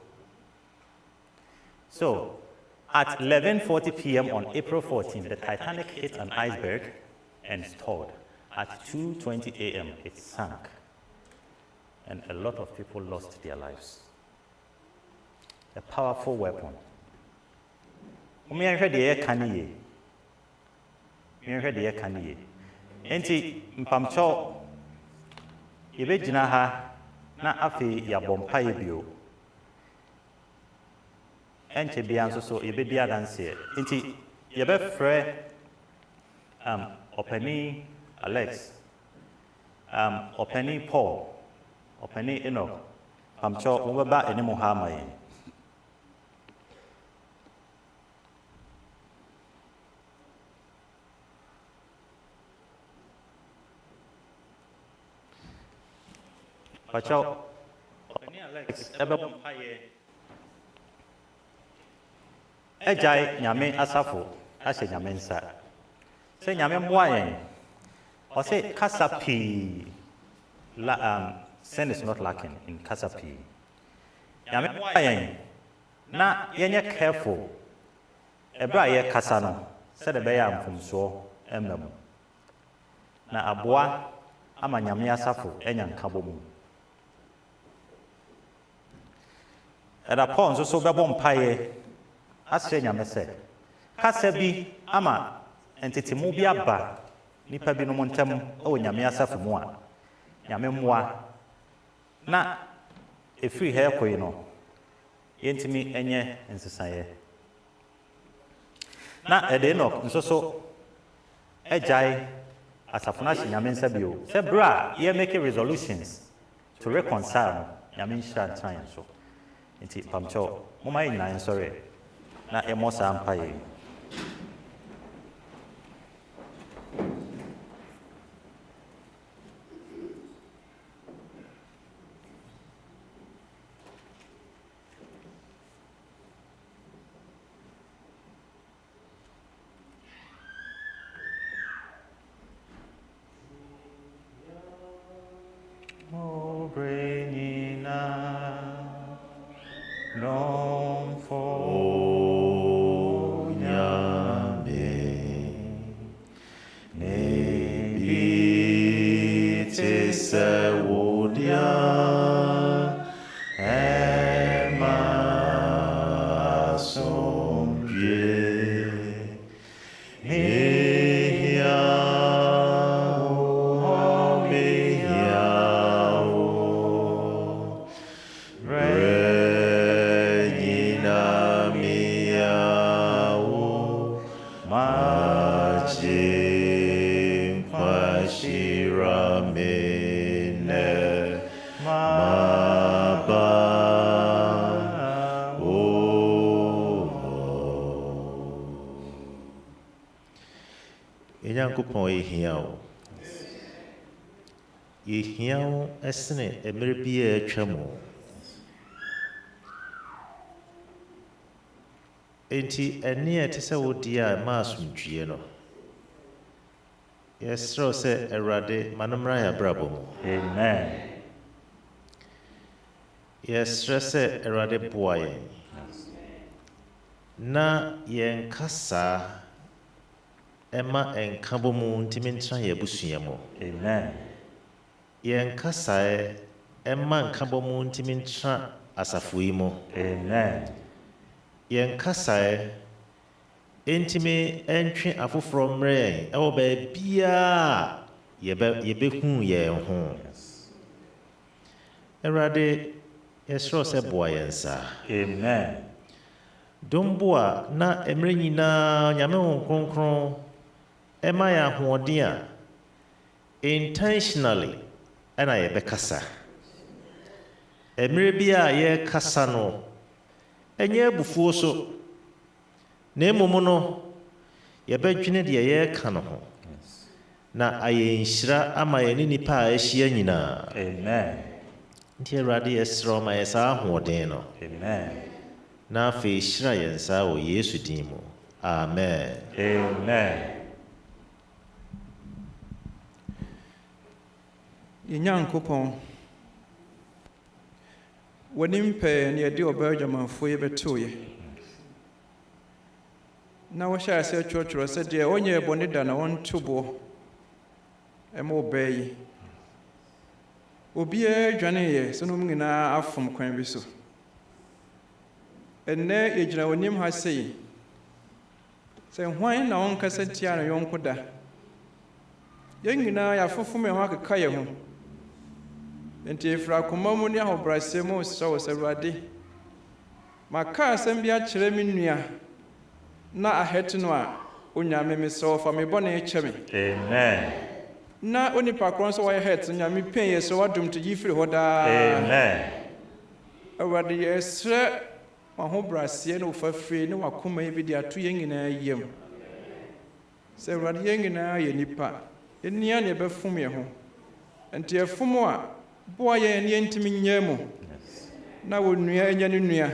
So, at 11:40 p.m. on April 14, the Titanic hit an iceberg and stalled. At 2:20 a.m., it sank, and a lot of people lost their lives. A powerful weapon. Enti mpamcho yebegyina ha na afi yabompa yebio enche bia nso so yebedi adanse enti yebefrɛ Openi Alex Openi Paul Openi Enoch pamcho mobaba enimu ha mai Pachao, Alex, Ejai Nyame Asafo, Ashe Nyamensa. Say Nyame Mwayen, or say Kasapi. Sin is not lacking in Kasapi. Nyame Mwayen, na yenye careful. Ebra ye Kasano, said a bayam from so, emem. Na abwa, ama Nyame Asafo, enyan kabomu. At a point, so Babon Paye, as Nyame said, Kasabi, Ama, and Titimubia Ba, Nipabino Montem, O Nyamiasa for moi, Yamemwa, na a free hair, you know, yɛntimi ɛnyɛ nsesaeɛ na ɛde Enoch nso so ɛgyae asafo no ahye nyame nsa bio sɛ berɛ a yɛmake resolutions to reconcile no nyame nhyira ntena yɛn so nti pamkyɛw momma yɛ nyinaa nsɔre na yɛmmɔ saa mpayɛ Nyankopɔn yɛhia wo. Yɛhia wo ɛsene mmerɛ bi a atwa mu. Enti ɛne a ɛte sɛ wo deɛ a ɛma asomdwie no. Yɛsrɛ wo sɛ Awurade ma no mmra yɛn abrabɔ mu. Amen. Yɛsrɛ sɛ Awurade boa yɛn. Na yɛn kasa Emma and Kabomu Timintra Yabusiamo. Amen. Yen Kasae, Emma and Kabomu Timintra Asafuimo. Amen. Yen Kasae, Intime entry afu from Ray, our baby, Yebeku ye home. Erade, Yesros a boy answer. Amen. Domboa na emrenina nyame konkron Emma ya hoɔden intentionally ɛna yɛbɛkasa. Mmerɛ bi a yɛkasa no ɛnyɛ abufuo so na mmom no yɛbɛdwene deɛ yɛreka no ho na ayɛ nhyira ama yɛne nipa a ahyia nyinaa. Amen. Nti Awurade yɛsrɛ ma yɛ saa ahoɔden no. Amen. Na afei hyira yɛn saa wɔ Yesu din mu. Amen. Amen. Nyankopɔn w'anim pɛɛ ne yɛde ɔbaa adwamanfoɔ yi bɛtoo yɛ na wɔhyɛ ase atwerɛtwerɛ sɛ deɛ ɔnyɛ bɔne da na wɔnto boɔ ɛma ɔbaa yi obiara dwaneeɛ sɛ nom nyinaa afom kwan bi so. Ɛnnɛ yɛgyina w'anim ha sei sɛ hwan na ɔnkasa tia no yɔnko da. Yɛn nyinaa yɛafofom yɛn ho akeka yɛn ho. Enti efiri akoma mu ne ahobrɛasɛ mu srɛ wo sɛ Awurade maka asɛm bi akyerɛ me nua na ahɛte no a onyame me sɛ ɔfa me bɔne kyɛ me. Amen. Na onipa korɔ nso wɔyɛ hɛte nyame pɛn yɛ sɛ wadom to yi firi hɔ daa. Amen. Awurade yɛsrɛ w'ahobrɛaseɛ ne wo fafiri ne w'akoma yi bi de ato yɛn nyinaa yam. Sɛ Awurade yɛn nyinaa yɛ nipa ɛnia ne yɛbɛfom yɛn ho. Enti ɛfom a boa yɛn ne yɛntimi nyɛ mu na wɔnnua ɛnyɛ ne nua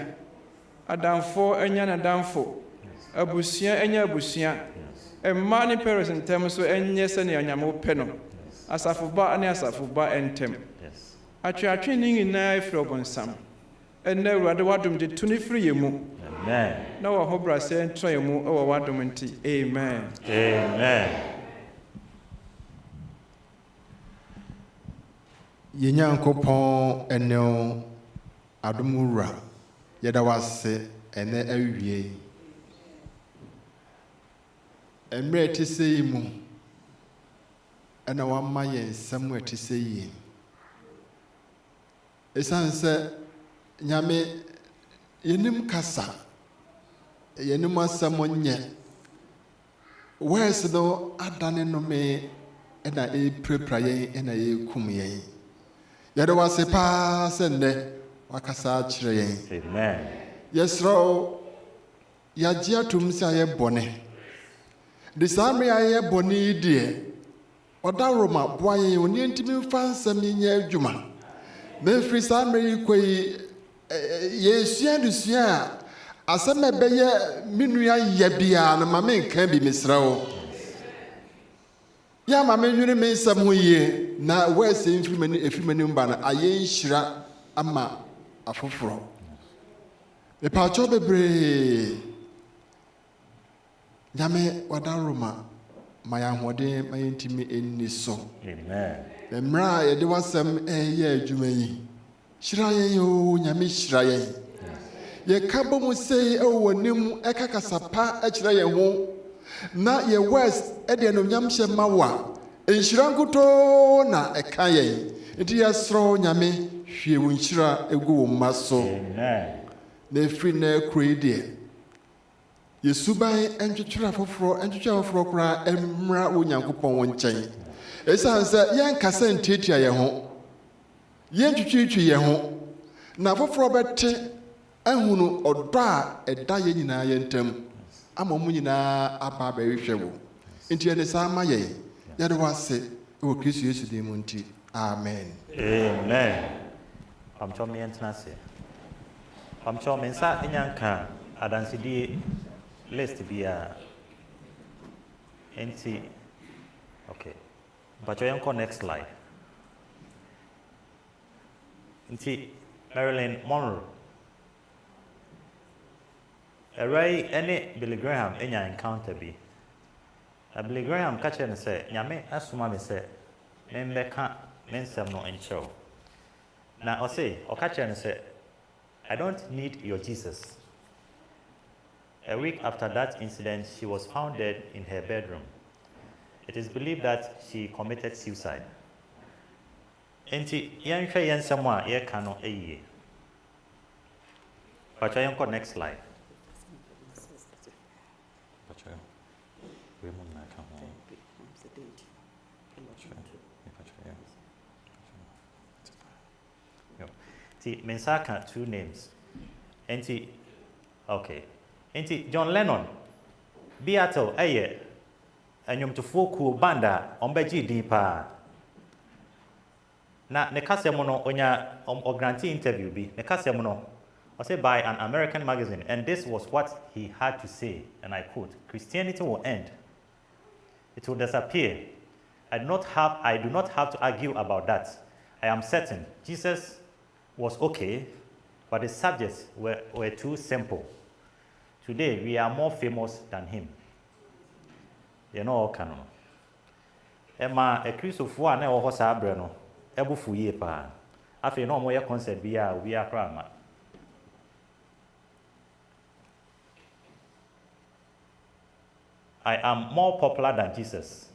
adamfo ɛnyɛ n'adamfo abusua ɛnyɛ abusua ɛmma ne parents ntɛm so ɛnyɛ sɛnea Nyame pɛ no asafo ba ne asafo ba ntɛm atweatwe ne nyinaa efiri ɔbɔnsam ɛnnɛ Awurade w'adom de to ne firi yɛn mu na w'ahobrɛasɛ ntra yɛn mu ɛwɔ w'adom nti amen. Amen. Yenyankopɔn ɛne adom wura yɛda wase ɛnɛ awie mmerɛ ɛte sɛ yi mu ɛna wama yɛn nsɛm ɛte sɛ yi ɛsiane sɛ Nyame yenim kasa yenim asamonye words no adane no me na prepare yen na kum yen yɛde wase paa sɛ nnɛ wakasa kyerɛ yɛn. Amen. Yɛsrɛ yɛagye atom sɛ ayɛ bɔne de saa mmere ayɛ bɔne yi deɛ ɔda roma boa yɛn ɔne ntimi mfa nsɛm nyɛ adwuma na mfiri saa mmere yi kɔ yi yɛsua adesua a asɛm a ɛbɛyɛ me nua yɛ biara no ma menka bi mesrɛ wo yɛ ma menwene me nsɛm ho yie na wɔasɛ mfiri m'anim ba no ayɛ nhyira ama afoforo mepaakyɛw bebree nyame wada roma ma yɛ ahoɔden ma yɛntimi ɛnni so. Amen. Mmerɛ a yɛde w'asɛm ɛyɛ adwuma yi hyira yɛn o nyame hyira yɛn yɛka bɔ mu sei ɛwɔ w'anim ɛka kasa pa ɛkyerɛ yɛn ho na yɛ words ɛde anuonyam hyɛ ma wo a nhyira nkotoo na ɛka yɛn nti yɛsorɔ nyame hwie wo nhyira ɛgu wo mma so. Amen. Na ɛfiri na kuro yi deɛ yɛsuban ntwetwerɛ afoforɔ koraa mmra wo nyankopɔn wo nkyɛn ɛsiane sɛ yɛnkasa ntiatia yɛn ho yɛntwitwitwi yɛn ho na afoforɔ bɛte ahunu ɔdɔ a ɛda yɛn nyinaa yɛn ntam ama mu nyinaa aba abɛhwehwɛ wo nti yɛne saa ma yɛn yɛde wo ase ɛwɔ Kristo Yesu din mu nti amen. Amen. Pamchɔ me yɛntena ase. Pamchɔ me nsa nyanka adansedie list biara nti okay mpatwɔ yɛnkɔ next slide nti Marilyn Monroe ɛwɛi ɛne Billy Graham enya encounter bi na Billy Graham ka kyerɛ no sɛ nyame asoma me sɛ membɛka me nsɛm no nkyerɛw na ɔka kyerɛ no sɛ I don't need your Jesus. A week after that incident, she was found dead in her bedroom. It is believed that she committed suicide. Enti yɛnhwɛ yɛn nsɛm a yɛka no ɛyie. Patwa yɛnkɔ next slide. Enti mensaka two names. Enti okay. Enti John Lennon Beatle ɛyɛ ɛnwomtofoɔ kuo banda ɔmbɛgye din paa na ne kasɛm no onya ɔgrante interview bi ne kasɛm no ɔsɛ by an American magazine and this was what he had to say and I quote, Christianity will end, it will disappear. I do not have to argue about that. I am certain Jesus was okay, but the subjects were too simple. Today, we are more famous than him. You know, canon. Emma, a Christopher, and our horse abrano, Ebu Fuye pa. After no more concert, we are crama. I am more popular than Jesus.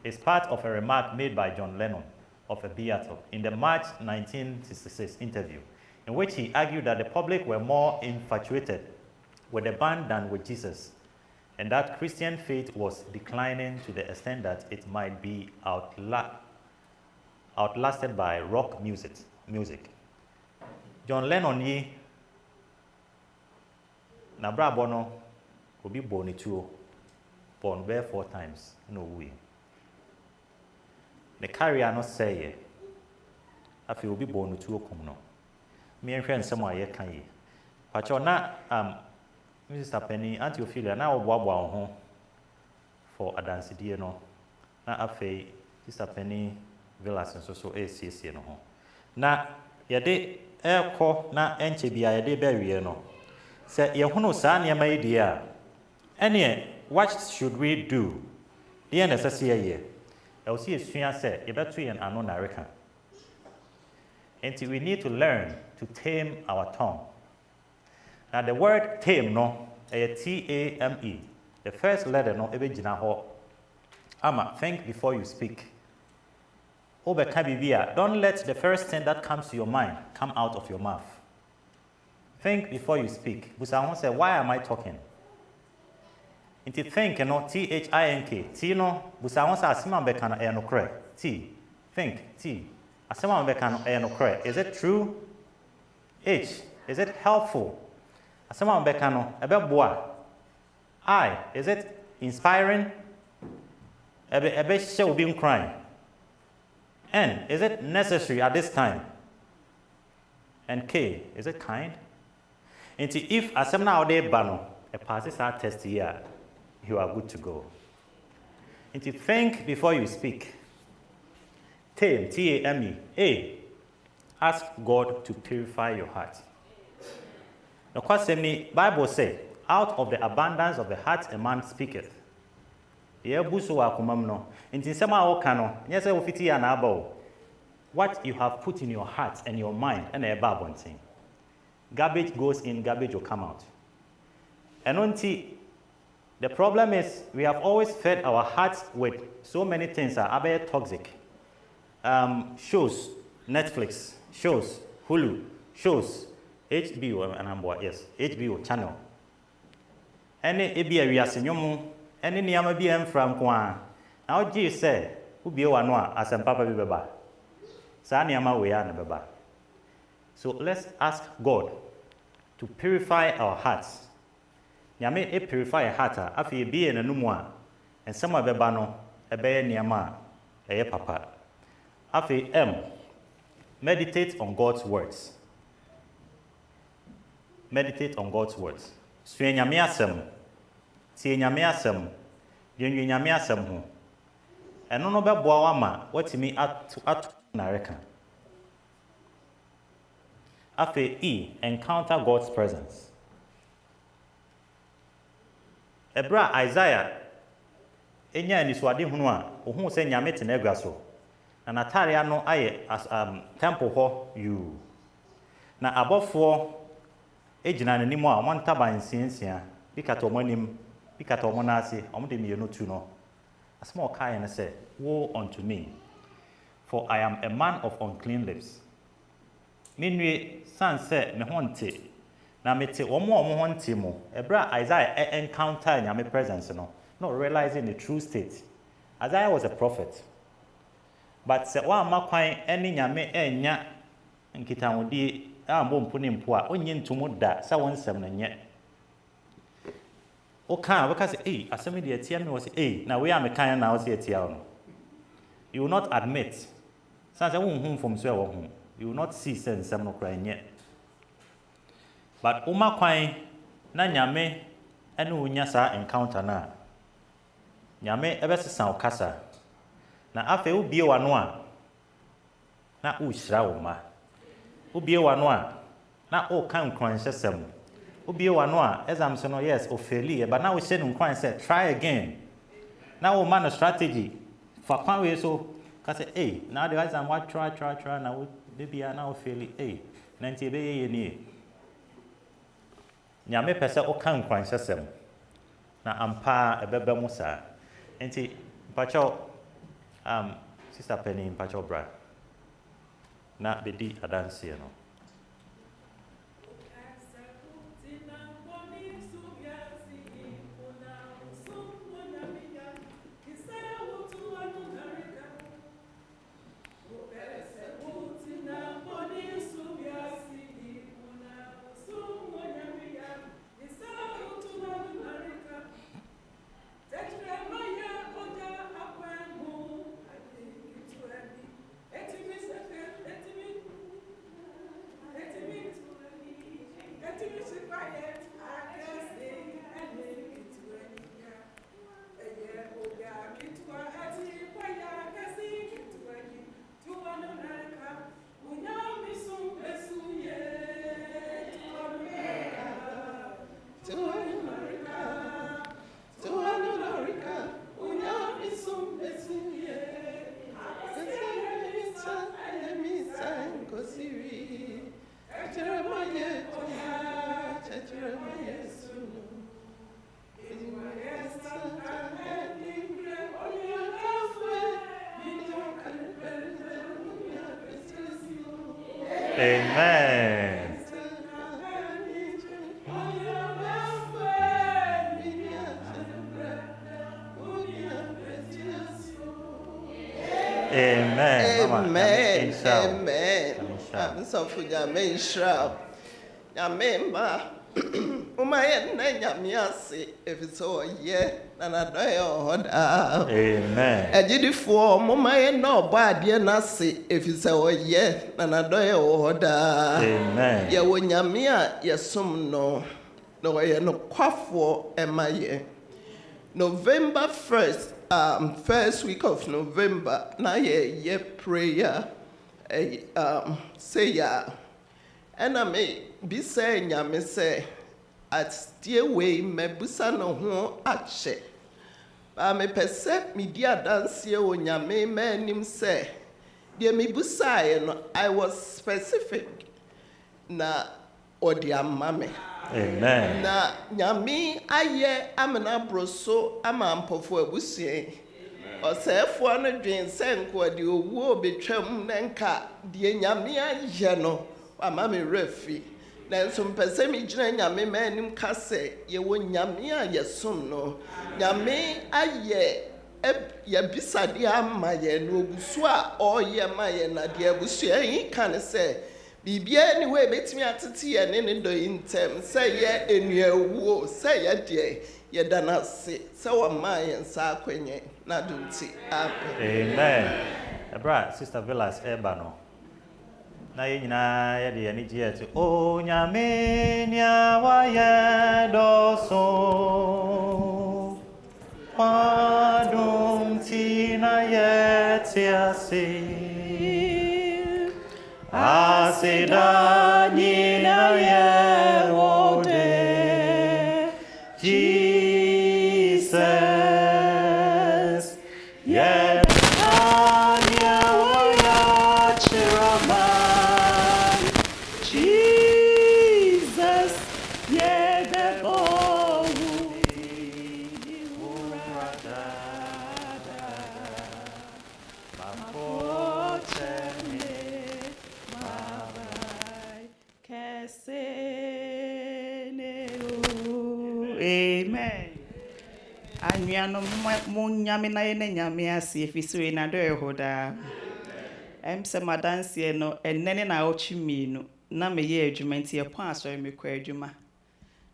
It's part of a remark made by John Lennon of a Beatle in the March 1966 interview, in which he argued that the public were more infatuated with the band than with Jesus, and that Christian faith was declining to the extent that it might be outlasted by rock music. John Lennon yi na brabo no obi boni tuo born bear 4 times no way. The carrier no say afi obi boni tuo kum no me nhwe nsem a ye kan yi pacho na Mr. Penny Auntie Ophelia na oboaboa ho for adansedie no na afei Sister Penny Villas so ACC no ho na yɛde ɛkɔ na ɛnkyɛ bia yɛde bɛwie no sɛ yɛhono saa nneɛma yi die a ɛne what should we do deɛ na ɛsɛ sɛ yɛyɛ ɛwɔ sɛ yɛsua sɛ yɛbɛto yɛn ano na reka and we need to learn to tame our tongue. Now the word tame no T-A-M-E. The first letter no ebe jina ho. Ama, think before you speak. Don't let the first thing that comes to your mind come out of your mouth. Think before you speak. Busa say, why am I talking? Inti think, T-H-I-N-K. T no, busa say, asima bekano no kre. T. Think, T. Asima bekano no kre. Is it true? H. Is it helpful? Asima bekano ebe boa. I. Is it inspiring? Ebe she will be crying. N. Is it necessary at this time? And K. Is it kind? And if asemna ode bano, a passes our test here, you are good to go. And think before you speak. Tame, T-A-M-E. A. Ask God to purify your heart. The question the Bible says, out of the abundance of the heart a man speaketh. What you have put in your heart and your mind and a Bible thing. Garbage goes in, garbage will come out. And until the problem is we have always fed our hearts with so many things that are very toxic. Shows, Netflix, shows, Hulu, shows, HBO, and I'm yes, HBO channel. Any ABA Yasinyomu, any Niama BM from Kwan. Now, G say, who be one as a papa beba. Saniama we are beba. So let's ask God to purify our hearts. Nyame e purify a heart afi be en anumwa and some of beba a be niama a papa. Afi M. Meditate on God's words. Meditate on God's words. Sue nyame asem. Tie nyame asem. Dwenwe nyame asem ho. Eno no beboa wa ma watimi atu na reka. Afi E. Encounter God's presence. Ebra Isaiah enya ni so ade hunu a ohun se nyame te na agua so. Na nataria no aye temple ho you. Na abofo ejina nanim a mo ntaba nsiensia bi kata omonim bi kata omonase omde mienu tu no. Asma okai na say, woe unto me, for I am a man of unclean lips. Minwe san say me honte na mete omo honte mo. Ebra Isaiah encounter nyame presence no, not realizing the true state. Isaiah was a prophet. But se wa makwan eni nyame enya nkitawodi ambo mpuni mpo a onye ntumu da sa wonsem na nye. O kan we ka say asemi de atia me was na we am kan na was atia no. You will not admit. Sanse won from so wo hu. You will not see sense sem no kra nye. But umakwan na nyame ene onya sa encounter na. Nyame ebesesa okasa. Na afe ubie wano a na uhyira wo ma. Ubie wano a na o kan kwanhyesem. Ubie wano a exam so no yes o faili but now we say no kwan say try again. Now o man a strategy for kwan we so ka say now the exam what try now we bia now faili na nti be ye ni. Nyame pese o kan kwanhyesem. Na ampa ebebe mu sa. Nti pacho Sister Penny in Pacho Bra. Na bedi adansi no. Amen. Amen. Amen. Amen. I'm so for Yamin Shrub. Yamemba. Umayan Yamiasi, if it's all yet, and I don't. Amen. I did it for Mumayan no bad, dear Nasi, if it's all yet, and I don't. Amen. Ya when Yamia, yasum no, no, I no quaffo, am I? November 1st, first week of November, na ye prayer, say ya. And I may be saying, ya may say, at steer way, me busa no ho ache. But me perceive me dear dance here when ya may man him say, dear me busa, I was specific na or dear mammy. Amen. Na nyami aye amena broso amampofo abusie. Osefo no dwen senko de owu obetwam nenka de nyami aye no ama me refi. Nanso mpese mi gina nyami manim kase ye wo nyami aye som no. Nyami aye ye bisade amaye no ogusu a oye maye na de abusie yi kan se Bibia ni we betimi atete ye ne do intem say ye enuawu say ye de ye dana se say wa man sa akwenye na dunti amen. Abra sister Villas Ebano na ye nyina ye de ani je ati o nyame nya wa ye do so padunti na ye ti ase Asida nina ye wode Jesus ye anya waya chiraman Jesus ye debo urada Amen. Anyano munyame na ye nyame ase efisire na do ehoda. Se madanse no enene na ochimi no na me ye adwuma nti e pon asori me kwa adwuma.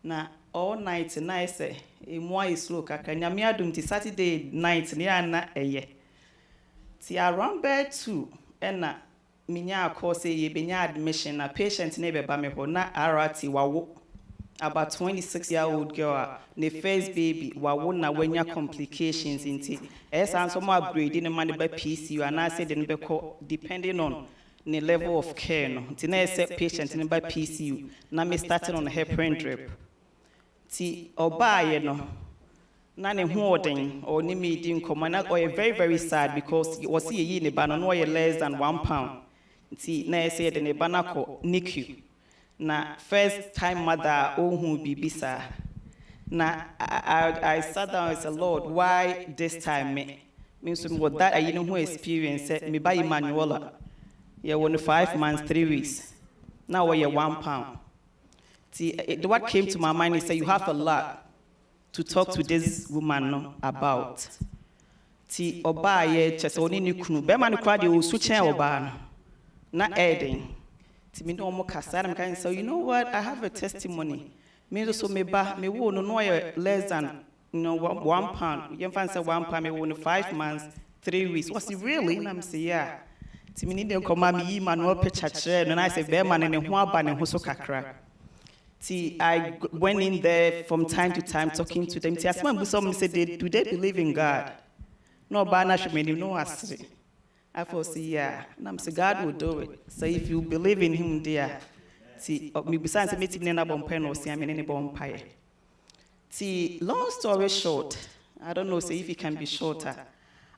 Na all night na ese emu ayi slow kaka nyame adum ti Saturday night ne ana eye. Ti around bed 2 na minya course ye benya admission na patient na beba me ho na RT wawo about 26-year-old girl the first baby wawo na wanya complications inti esa so mo upgrade ne man be PCU and I said be depending on the level of care no inti na ese patient ne ba PCU na me starting on heparin drip ti obaye no na ne hoden or ni meeting komana or very sad because was he ne ba no less than 1 pound ti na ese de ne ba na ko NICU na first time mother ohun bibisa na I sat down and said, Lord, why this time me means what that I know who experience me by Emmanuel yeah 5 months 3 weeks now we 1 pound see what came to my mind is that you have a lot to talk to this woman no about see oba ye chese oni ni kunu be man kwa de osu chen oba no na eden so you know what, I have a testimony. Me so me wo no less than 1 pound. You can say 1 pound me wo 5 months 3 weeks. Was it really? And I'm say yeah. Ti me need come me manual picture and I say be man ne ho aba ne ho so kakra. Ti I went in there from time to time talking to them. Ti asma bu some say do they believe in God? No ba na hwe me no asiri. I foresee, yeah. And I'm saying God will do it. So if you believe in Him, dear, see, me besides the meeting in a bomb pen or see, I'm in any bomb pie. See, long story short, I don't know, say if it can be shorter.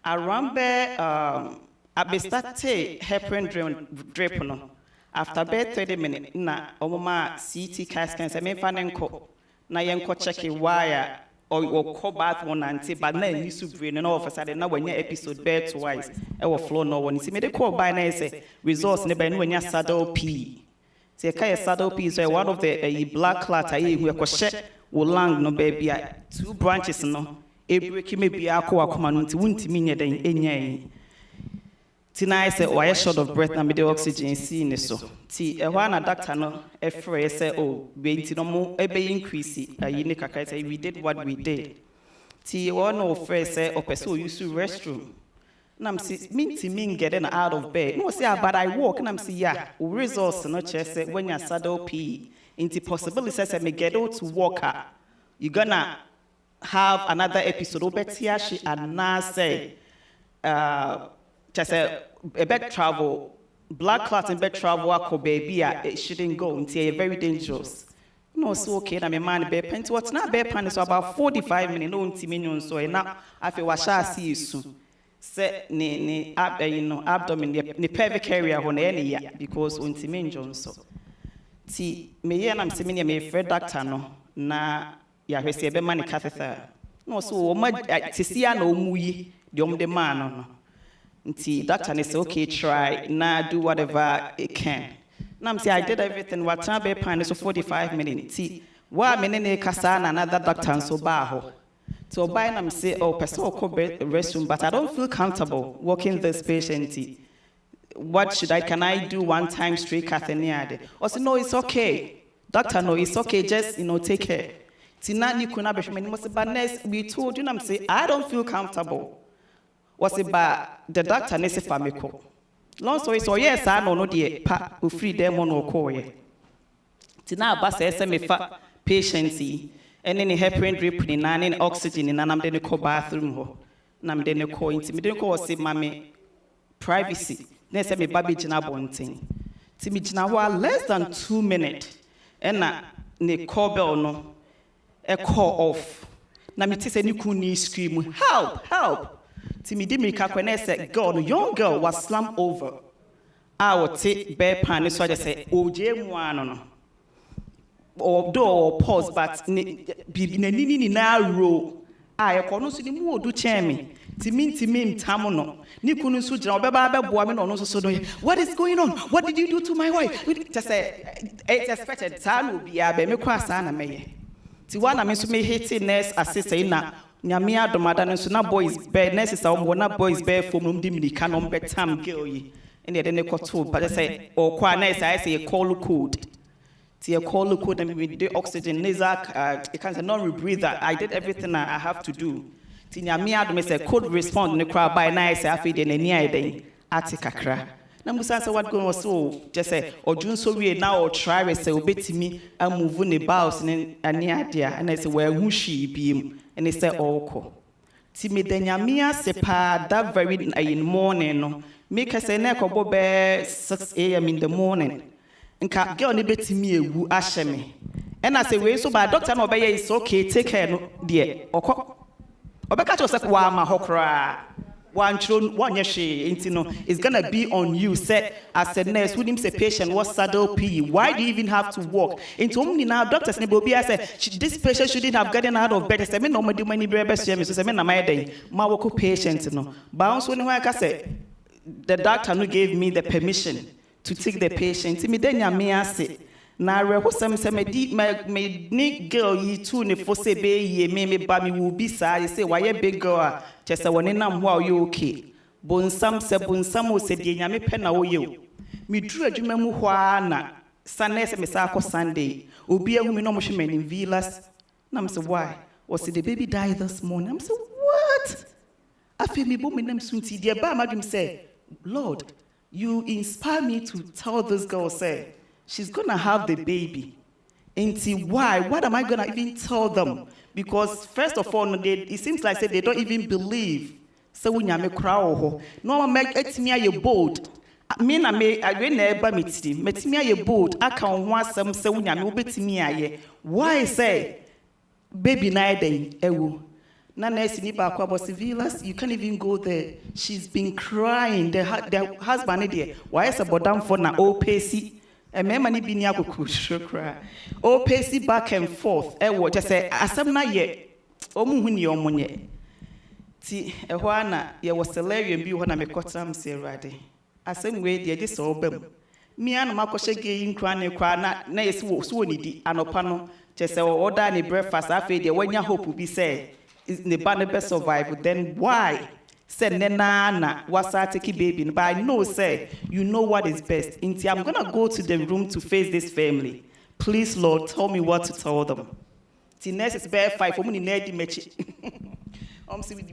I remember, I be started heparin drip no. After about 30 minutes, na omama CT scan, say me fanenko, na yenko check a wire. Or call back one auntie, but then you should bring an officer. Now when your episode bear twice, I will flow no one. See me the call by now say resource never when you saddle P. Say a saddle P is one of the black clat I who are share will lang no baby 2 branches no. A break may be a co command to won't mean then any. Tina said, why short of breath na me the oxygen see ne so. Ti na doctor no efre say oh be no mo ebe increase ayi ne kakra say we did what we did. Ti no first say o person use restroom. Na me see me getting out of bed. No say but I walk na me see yeah, results no chest say when you saddle pee into possibility say me get out to walk you gonna have another episode obetiashi and na say just a bed travel, blood clot and bed travel, baby, it shouldn't go until very dangerous. No, so okay, I'm a man, bear pen to what's not bear pen, so about 45 minutes, no intiminion, so now I feel what shall see you soon. Set abdomen, the pelvic area on any year because intiminion so. See, me and I'm seeing me Fred doctor no, na ya receive a money catheter. No, so much to see no mui, the man no. Nti doctor ne say okay try now do whatever it can. Now I'm say I did everything what time be pan so 45 minutes. Nti wa me ne kasa na another doctor so ba ho. So by na say oh person ko restroom but I don't feel comfortable walking this patient. What can I do one time straight catheter? Or say no it's okay. Doctor no it's okay just take care. Tina ni kuna be me must be nurse we told you na say I don't feel comfortable. Was about the doctor nese famiko. Long story so yes I no dear pa who free them on or call ye. Tina bas me fa patiency and then heparin drip in an oxygen in an amden co bathroom ho. Nam den co intimidate call say mammy privacy. Nese me baby jina bonting. Timmy jina less than 2 minutes. And na ne call bell no a call off. Namiti say you could scream help. Timidimi kakwane said, God, young girl was slumped over. I would take bear pan, so I just say, oh, J1 or door pause, but nini narrow. I call see the more do chemi. Timim tamono. Nikunu suja, Baba Boamin or no so. What is going on? What did you do to my wife? Just say, it's expected time will be a bemquasana may. Tiwana means to me hating nurse assistant now. Nyamia domada so na boys bed nurses are na boys bed for mum dimini canon bedtime girl ye and then they got told but I say or qua nurse I say a call code to a call code and we do oxygen nasal it can say non-rebreather. I did everything I have to do. Nyamia dom say could respond in the crowd by nice I feed in any day atikakra. Namusa say what going on so just say or June so we now or try say obeti me and move in the bows and any idea and I say where who she be and they say oko. Timi denyamia sepa that very in morning no make us say na kobo be 6 a.m. in the morning. Nka girl ni beti me ewu ahye me. And I say we so by doctor no be is okay take care no there. Oko. Obeka to say kwa ma hokra. One yeshi intino is gonna be on you. Say as a nurse, with him say patient was saddle P. Why do you even have to walk? Into only now doctors Bobi I say this patient shouldn't have gotten out of bed. I say me no do many breakfast so say me na my day. My work patient no. Bounce when I say the doctor no gave me the permission to take the patient. Me then me ase. Na reho sem me ni girl yi tu ne fo se be ye me ba me will be sa say why a big girl just say woni nam ho you okay bonsam o se de nyame pe na wo ye me duru adwuma mu ho na Sunday se me sa ko Sunday obi ahu me no mo hwe manim villas na me say why was the baby die this morning I'm say what afi me bo me nam sunti de ba madum say Lord you inspire me to tell this girl say she's gonna have the baby. Ain't why? What am I gonna even tell them? Because first of all, it seems like they don't even believe. So when you crowd, no one make it me a bold. Me na me I never meet me a bold. I can want some say when you bet me a why say baby night day ewu. Nana sini ba kwa Villas, you can't even go there. She's been crying. The husband there. Why is about down for na OPC? A memani binia cry. Oh, pace back and forth. What just say, Asam na ye, Omuhuni omunye. Ti, a wana, ye was a larry and be when I make cotam say ready. Asam way, dear, this obem. Me and Makoshe gain cranny crana, nay, swoony, anopano, just order any breakfast. I feel when your hope will be said, is the banner best survival. Then why? Say nena wasa take baby, but I know say you know what is best. Inti, I'm gonna go to the room to face this family. Please, Lord, tell me what to tell them. The next is bear 5 for me mechi.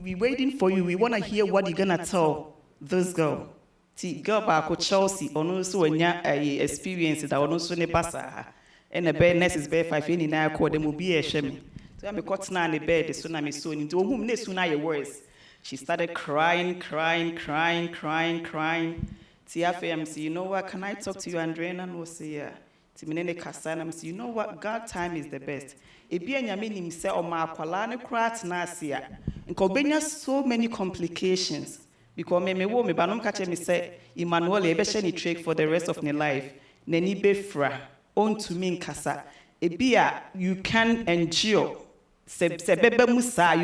We waiting for you. We wanna hear what you're gonna tell this girl. The girl back Chelsea, on also a experience that on also ne pasa. And the bear next is bear 5 in I call them will be a shame. So I'm a cotton on the bed, the tsunami soon into whom ne soon I words. She started crying. TFM, you know what? Can I talk to you, Andrea? No, say, yeah. Timinene Kasanam, you know what? God time is the best. Ebia nyame nim se o ma akwala ne krat na asia. Nko benya so many complications because me wo me banom ka che me say Emmanuel e be hye ni trick for the rest of my life. Nani befra on to me nkasa. Ebia you can endure. You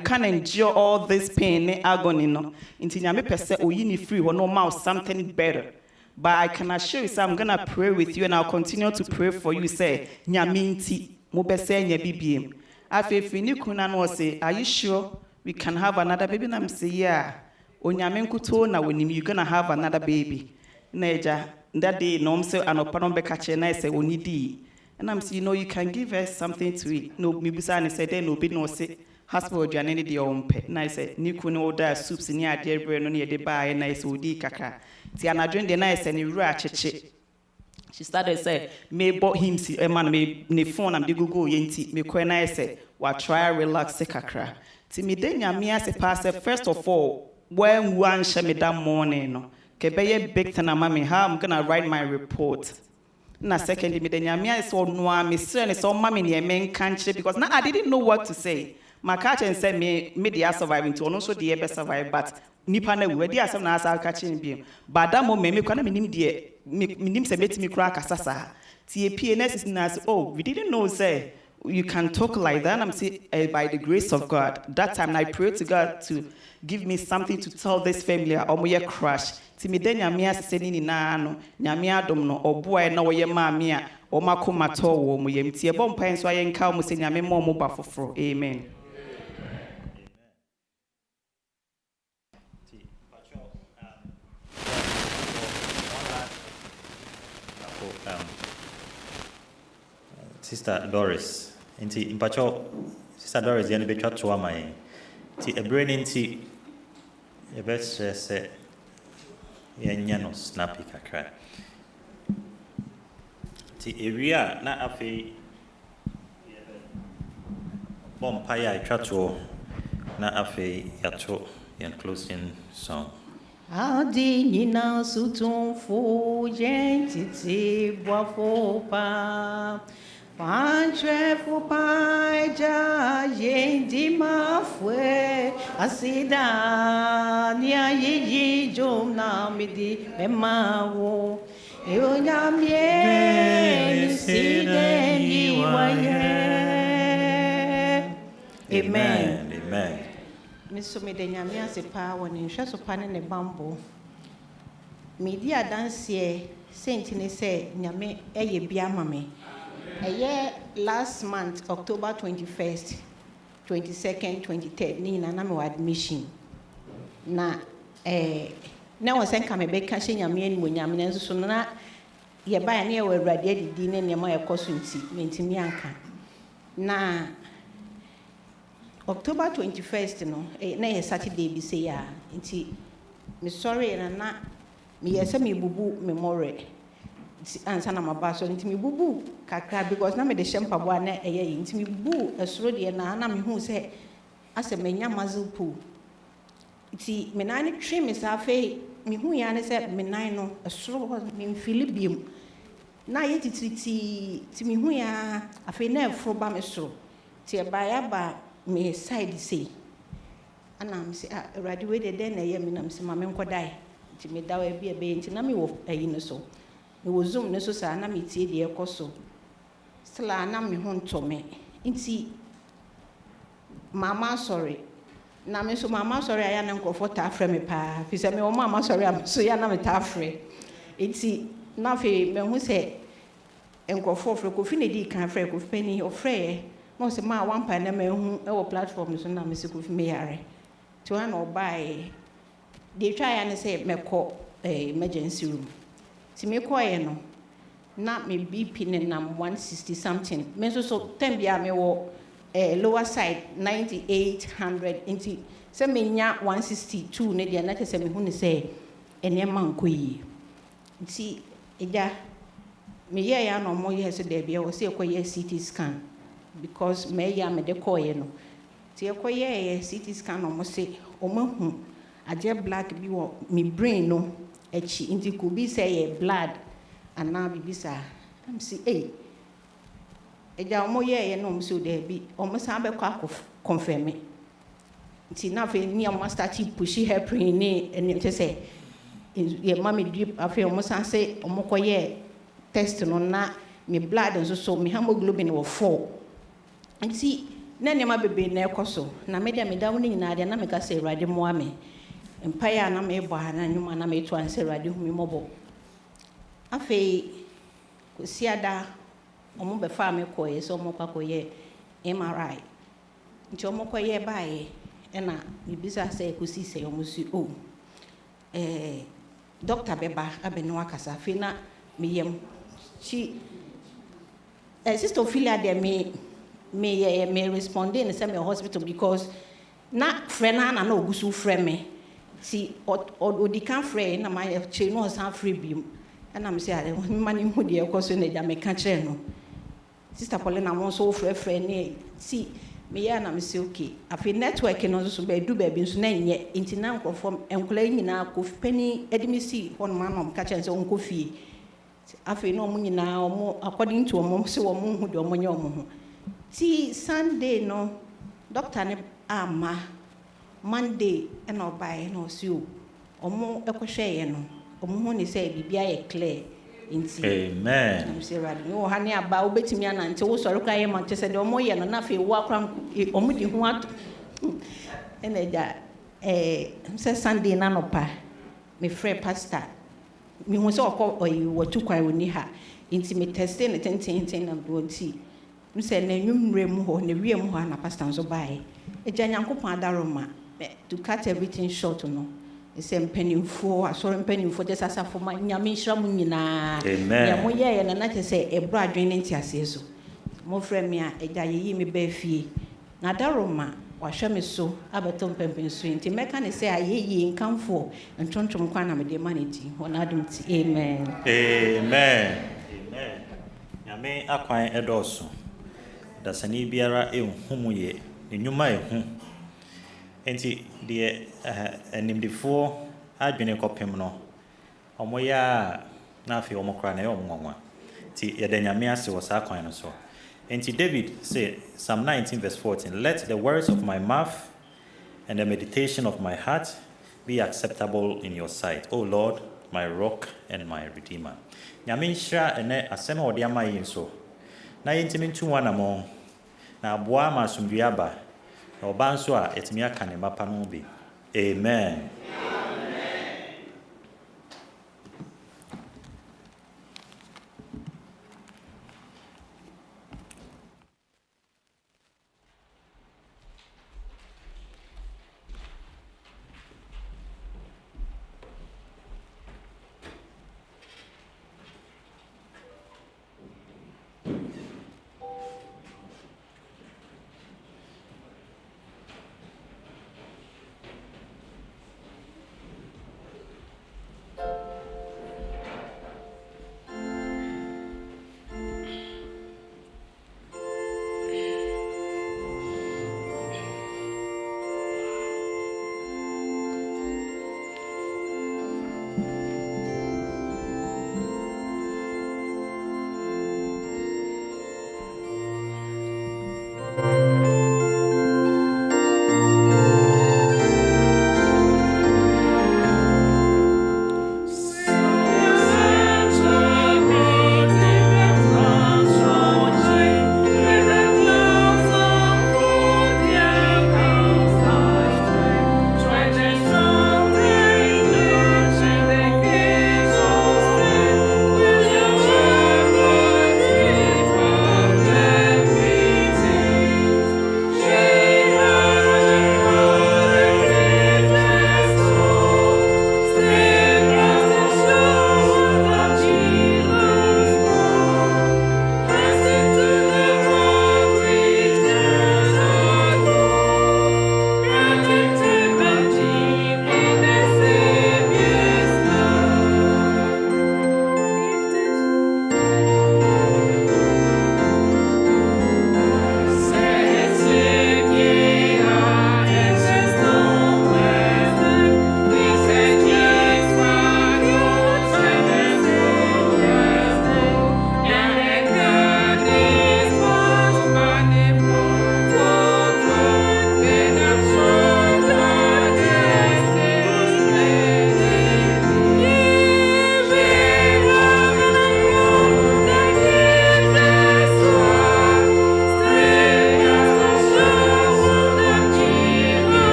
can endure all this pain and agony. No, until you pese oyini free or no mouth something better. But I can assure you, I'm gonna pray with you, and I'll continue to pray for you. Say, Nyaminti, mobese nyabibim. After you kuna no say, are you sure we can have another baby? And I'm say, yeah. Onyamenkuto na wenim you gonna have another baby. Neja that day no say anopanom bekache na say onidi. And I'm saying, you know, you can give us something to eat. No, Mibusani said, no, be no say, hospital, Janani, the own pet. And I said, Niku no da soups in your dear brain, near the bar, and I said, Udi kaka. Tiana drink the nice and you ratchet. She started say, me bought him, see, a man, me, ne phone, and the Google yenti, me when I said, what try relax, kakra. Timidenia, me as a pastor, first of all, when one shame that morning, Kebeye baked and a mammy, how I'm gonna write my report. Na second me the nyamia is all no me son is all mommy near men country because now I didn't know what to say. My catch and said me they are surviving to also the best survive but nipa na we dey asem na asa catching bi but that moment me kwana me nim de me nim se metimi kura kasasa tie PNS is na oh we didn't know say you can talk like that. And I'm saying by the grace of God that time I prayed to God to give me something to tell this family or my crush. Timide nyamia seni ni na no nyamia dom no oboa na wo ye maamia o makoma to wo mo yem tie bom pan so ayenka mo se nyame mo mo ba foforo amen. Sister Doris inti mpacho Sister Doris yene betwa to amaye ti ebreni inti ye best say yenya no snappy kakra ti area na afi bom paya itwato na afi yato yan closing song Adi nina sutum fu gente boafo pa Pantre fu pai ja gente ma fue asida nia yi jom na mi di memawo eu na mie si de ni waye. Amen. Amen. Miso me de nyame ase pa woni hwe so pa ne bambo medi adanse senti ne se nyame eye bia mame eye last month October 21st 22nd 23rd ni na me admission na na won ka me be ka hye nyame ani wo nyame nso so na ye ba ya ne we awrade adidi ne ne ma ye koso nti mentimi anka na October 21st no na ye Saturday bi say ya nti me sorry na me yesa me bubu memory ansa na maba so nti me bubu kakra because na me de shempa bo na eye nti me bubu esoro de na me hu say ase menya mazilpo nti me na ne twe me sa fe me hu ya ne say me nan no esoro me Philibium na ye titriti ti me hu ya afi na efro ba me soro ti e ba ya ba me side say anam say awrade we de den na ye me nam say ma me nkodai nti me dawa bi e be nti na me wo ayi no so me wo zoom no so sa na me tie de ekoso sla na me ho ntome nti mama sorry na me so mama sorry aya na nkofo ta afre me pa fi say me wo mama sorry am so ya na me ta afre nti na fe me hu say nkofo afre ko fi ne di kan afre ko fi ni ofre mo se ma wan pa na me hu e wo platform so na me se ko fi me yare to an obai they try and say me call emergency room. Ti me call no na me BP ne nam 160 something. Me so time bia me wo lower side 9800 inti se me nya 162 ne dia na te se me hu ne se ene man ko yi. Nti eja me ye ya no mo ye se de bia wo se ekoye CT scan because me ya me de call no. Ti ekoye CT scan no mo se o ma hu aje black bi wo me brain no echi nti ko bi say ye blood and now bibisa am say eja omo ye no mo so de bi omo san be kwa confirm nti na fe ni omo start push heparin ni eni te say ye mama drip afi omo san say omo koye test no na me blood nso so me hemoglobin wo 4 nti na ne ma bebe na ekoso na me de me dawo ni nyina de na me ka say Awurade mo ame empire na me bo na nyuma na me to an say Awurade hu me mobo afi ko siada omo be fa me koye so omo kwakoye MRI nti omo koye baaye na bibisa say ko si say omo si doctor beba abeno akasa afi na me yem chi sister Ophelia de me responding say me hospital because na friend na ogusu friend me si odi kan friend na my che no san free bi na me say mani hu de ekoso na ja me ka kire no sister Paulina mo so friend ni si me ya na me say okay afi network no so be du ba bi so na nye intina nkofo enkola nyina ko pani edimisi hon ma no ka kire say onko fie afi no mo nyina omo according to omo say omo hu de omo nya omo hu ti Sunday no doctor ne ama Monday and obai no si o omo ekohwe ye no omo hu ni say bibia ye clear inti amen am say radi o ha ne aba obetimi anante wo sori kwa ye ma te say de omo ye no na fe wo akram omo di hu at ene ja say Sunday na no pa me frɛ pastor me hu say okɔ watu kwa woni ha inti me teste ne tenten na do nti me say na nwumre mu ho na wie mu ho na pastor nso bae eja nyankopɔn adaroma to cut everything short no say mpanimfo asɔre mpanimfo de sasafo ma nyame nhira mu nyina amen ya mo ye na na te say ebra adwen ne ntiase so mo frɛ me a eja yeyi me ba fie na adaroma wahwɛ me so abeto mpempen so nti meka ne say ayeyi nkamfo ntontom kwa na me de manage ona adum ti amen amen amen nyame akwan edoso dasani biara ehum ye enyuma ehu enti de enimdifo adwene kopem no omoya na afi omokra na omwanwa ti yede nyame ase wo sa kwan no so enti David say Psalm 19 verse 14 let the words of my mouth and the meditation of my heart be acceptable in your sight O Lord my rock and my redeemer nyame nhira ene asem odi amayi so na yentimi ntuwa na mo na aboa ma asomdua ba na oba nso a etimi aka ne mapa no bi amen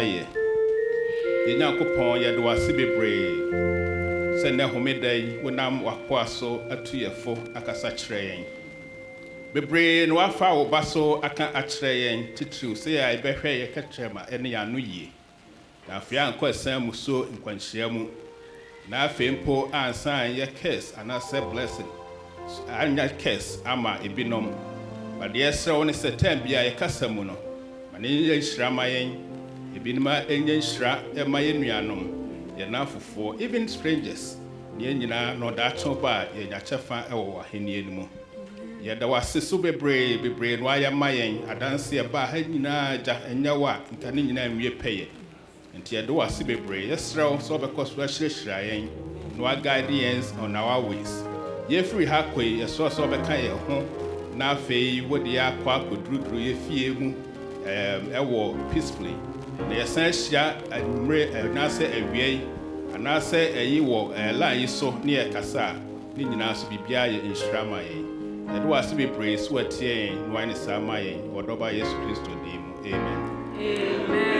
mpaeɛ. Yɛn Nyankopɔn yɛde wo ase bebree sɛ nnɛ homeda yi wonam w'akoa so atu yɛ fo akasa kyerɛ yɛn. Bebree na wafa wo ba so aka akyerɛ yɛn titiriw sɛ yɛ a yɛbɛhwɛ yɛ kɛkyerɛma ɛne yɛn ano yie. Na afei ankɔ ɛsan mu so nkwanhyia mu. Na afei mpo ansan yɛ curse anaasɛ blessing. Anya curse ama ebinom. But yɛsrɛ wo ne sɛ time bi a yɛkasa mu no, ma ne yɛ nhyira ma yɛn. Ebinom a ɛnyɛ nhyira ma yɛn nuanom, yɛn afofoɔ, even strangers. Ne yɛn nyinaa na ɔdaakye ba a yɛnya kyɛfa wɔ w'ahenni no mu. Yɛda w'ase so bebree na wayɛ ma yɛn adanse ɛba ha nyinaa gya ɛnyɛ wo a nka ne nyinaa nwie pɛyɛ. Nti yɛda w'ase bebree. Yɛsrɛ wo sɛ wobɛkɔ so ahyirɛhyira yɛn na waguide yɛn on our ways. Yɛfiri ha kɔ yi, yɛsrɛ sɛ wobɛka yɛn ho na afei wode yɛ akɔ akɔduruduru yɛ fie mu ɛwɔ peacefully. Na yɛsan ahyia anwummerɛ anaasɛ awia yi anaasɛ ɛyi wɔ line yi so ne yɛkasa a ne nyinaa so biribiara yɛ nhyira ma yɛn. Yɛde w'ase bebree so atie yɛn na wayɛ ne saa ma yɛn wɔ dɔba Yesu Kristo din mu. Amen.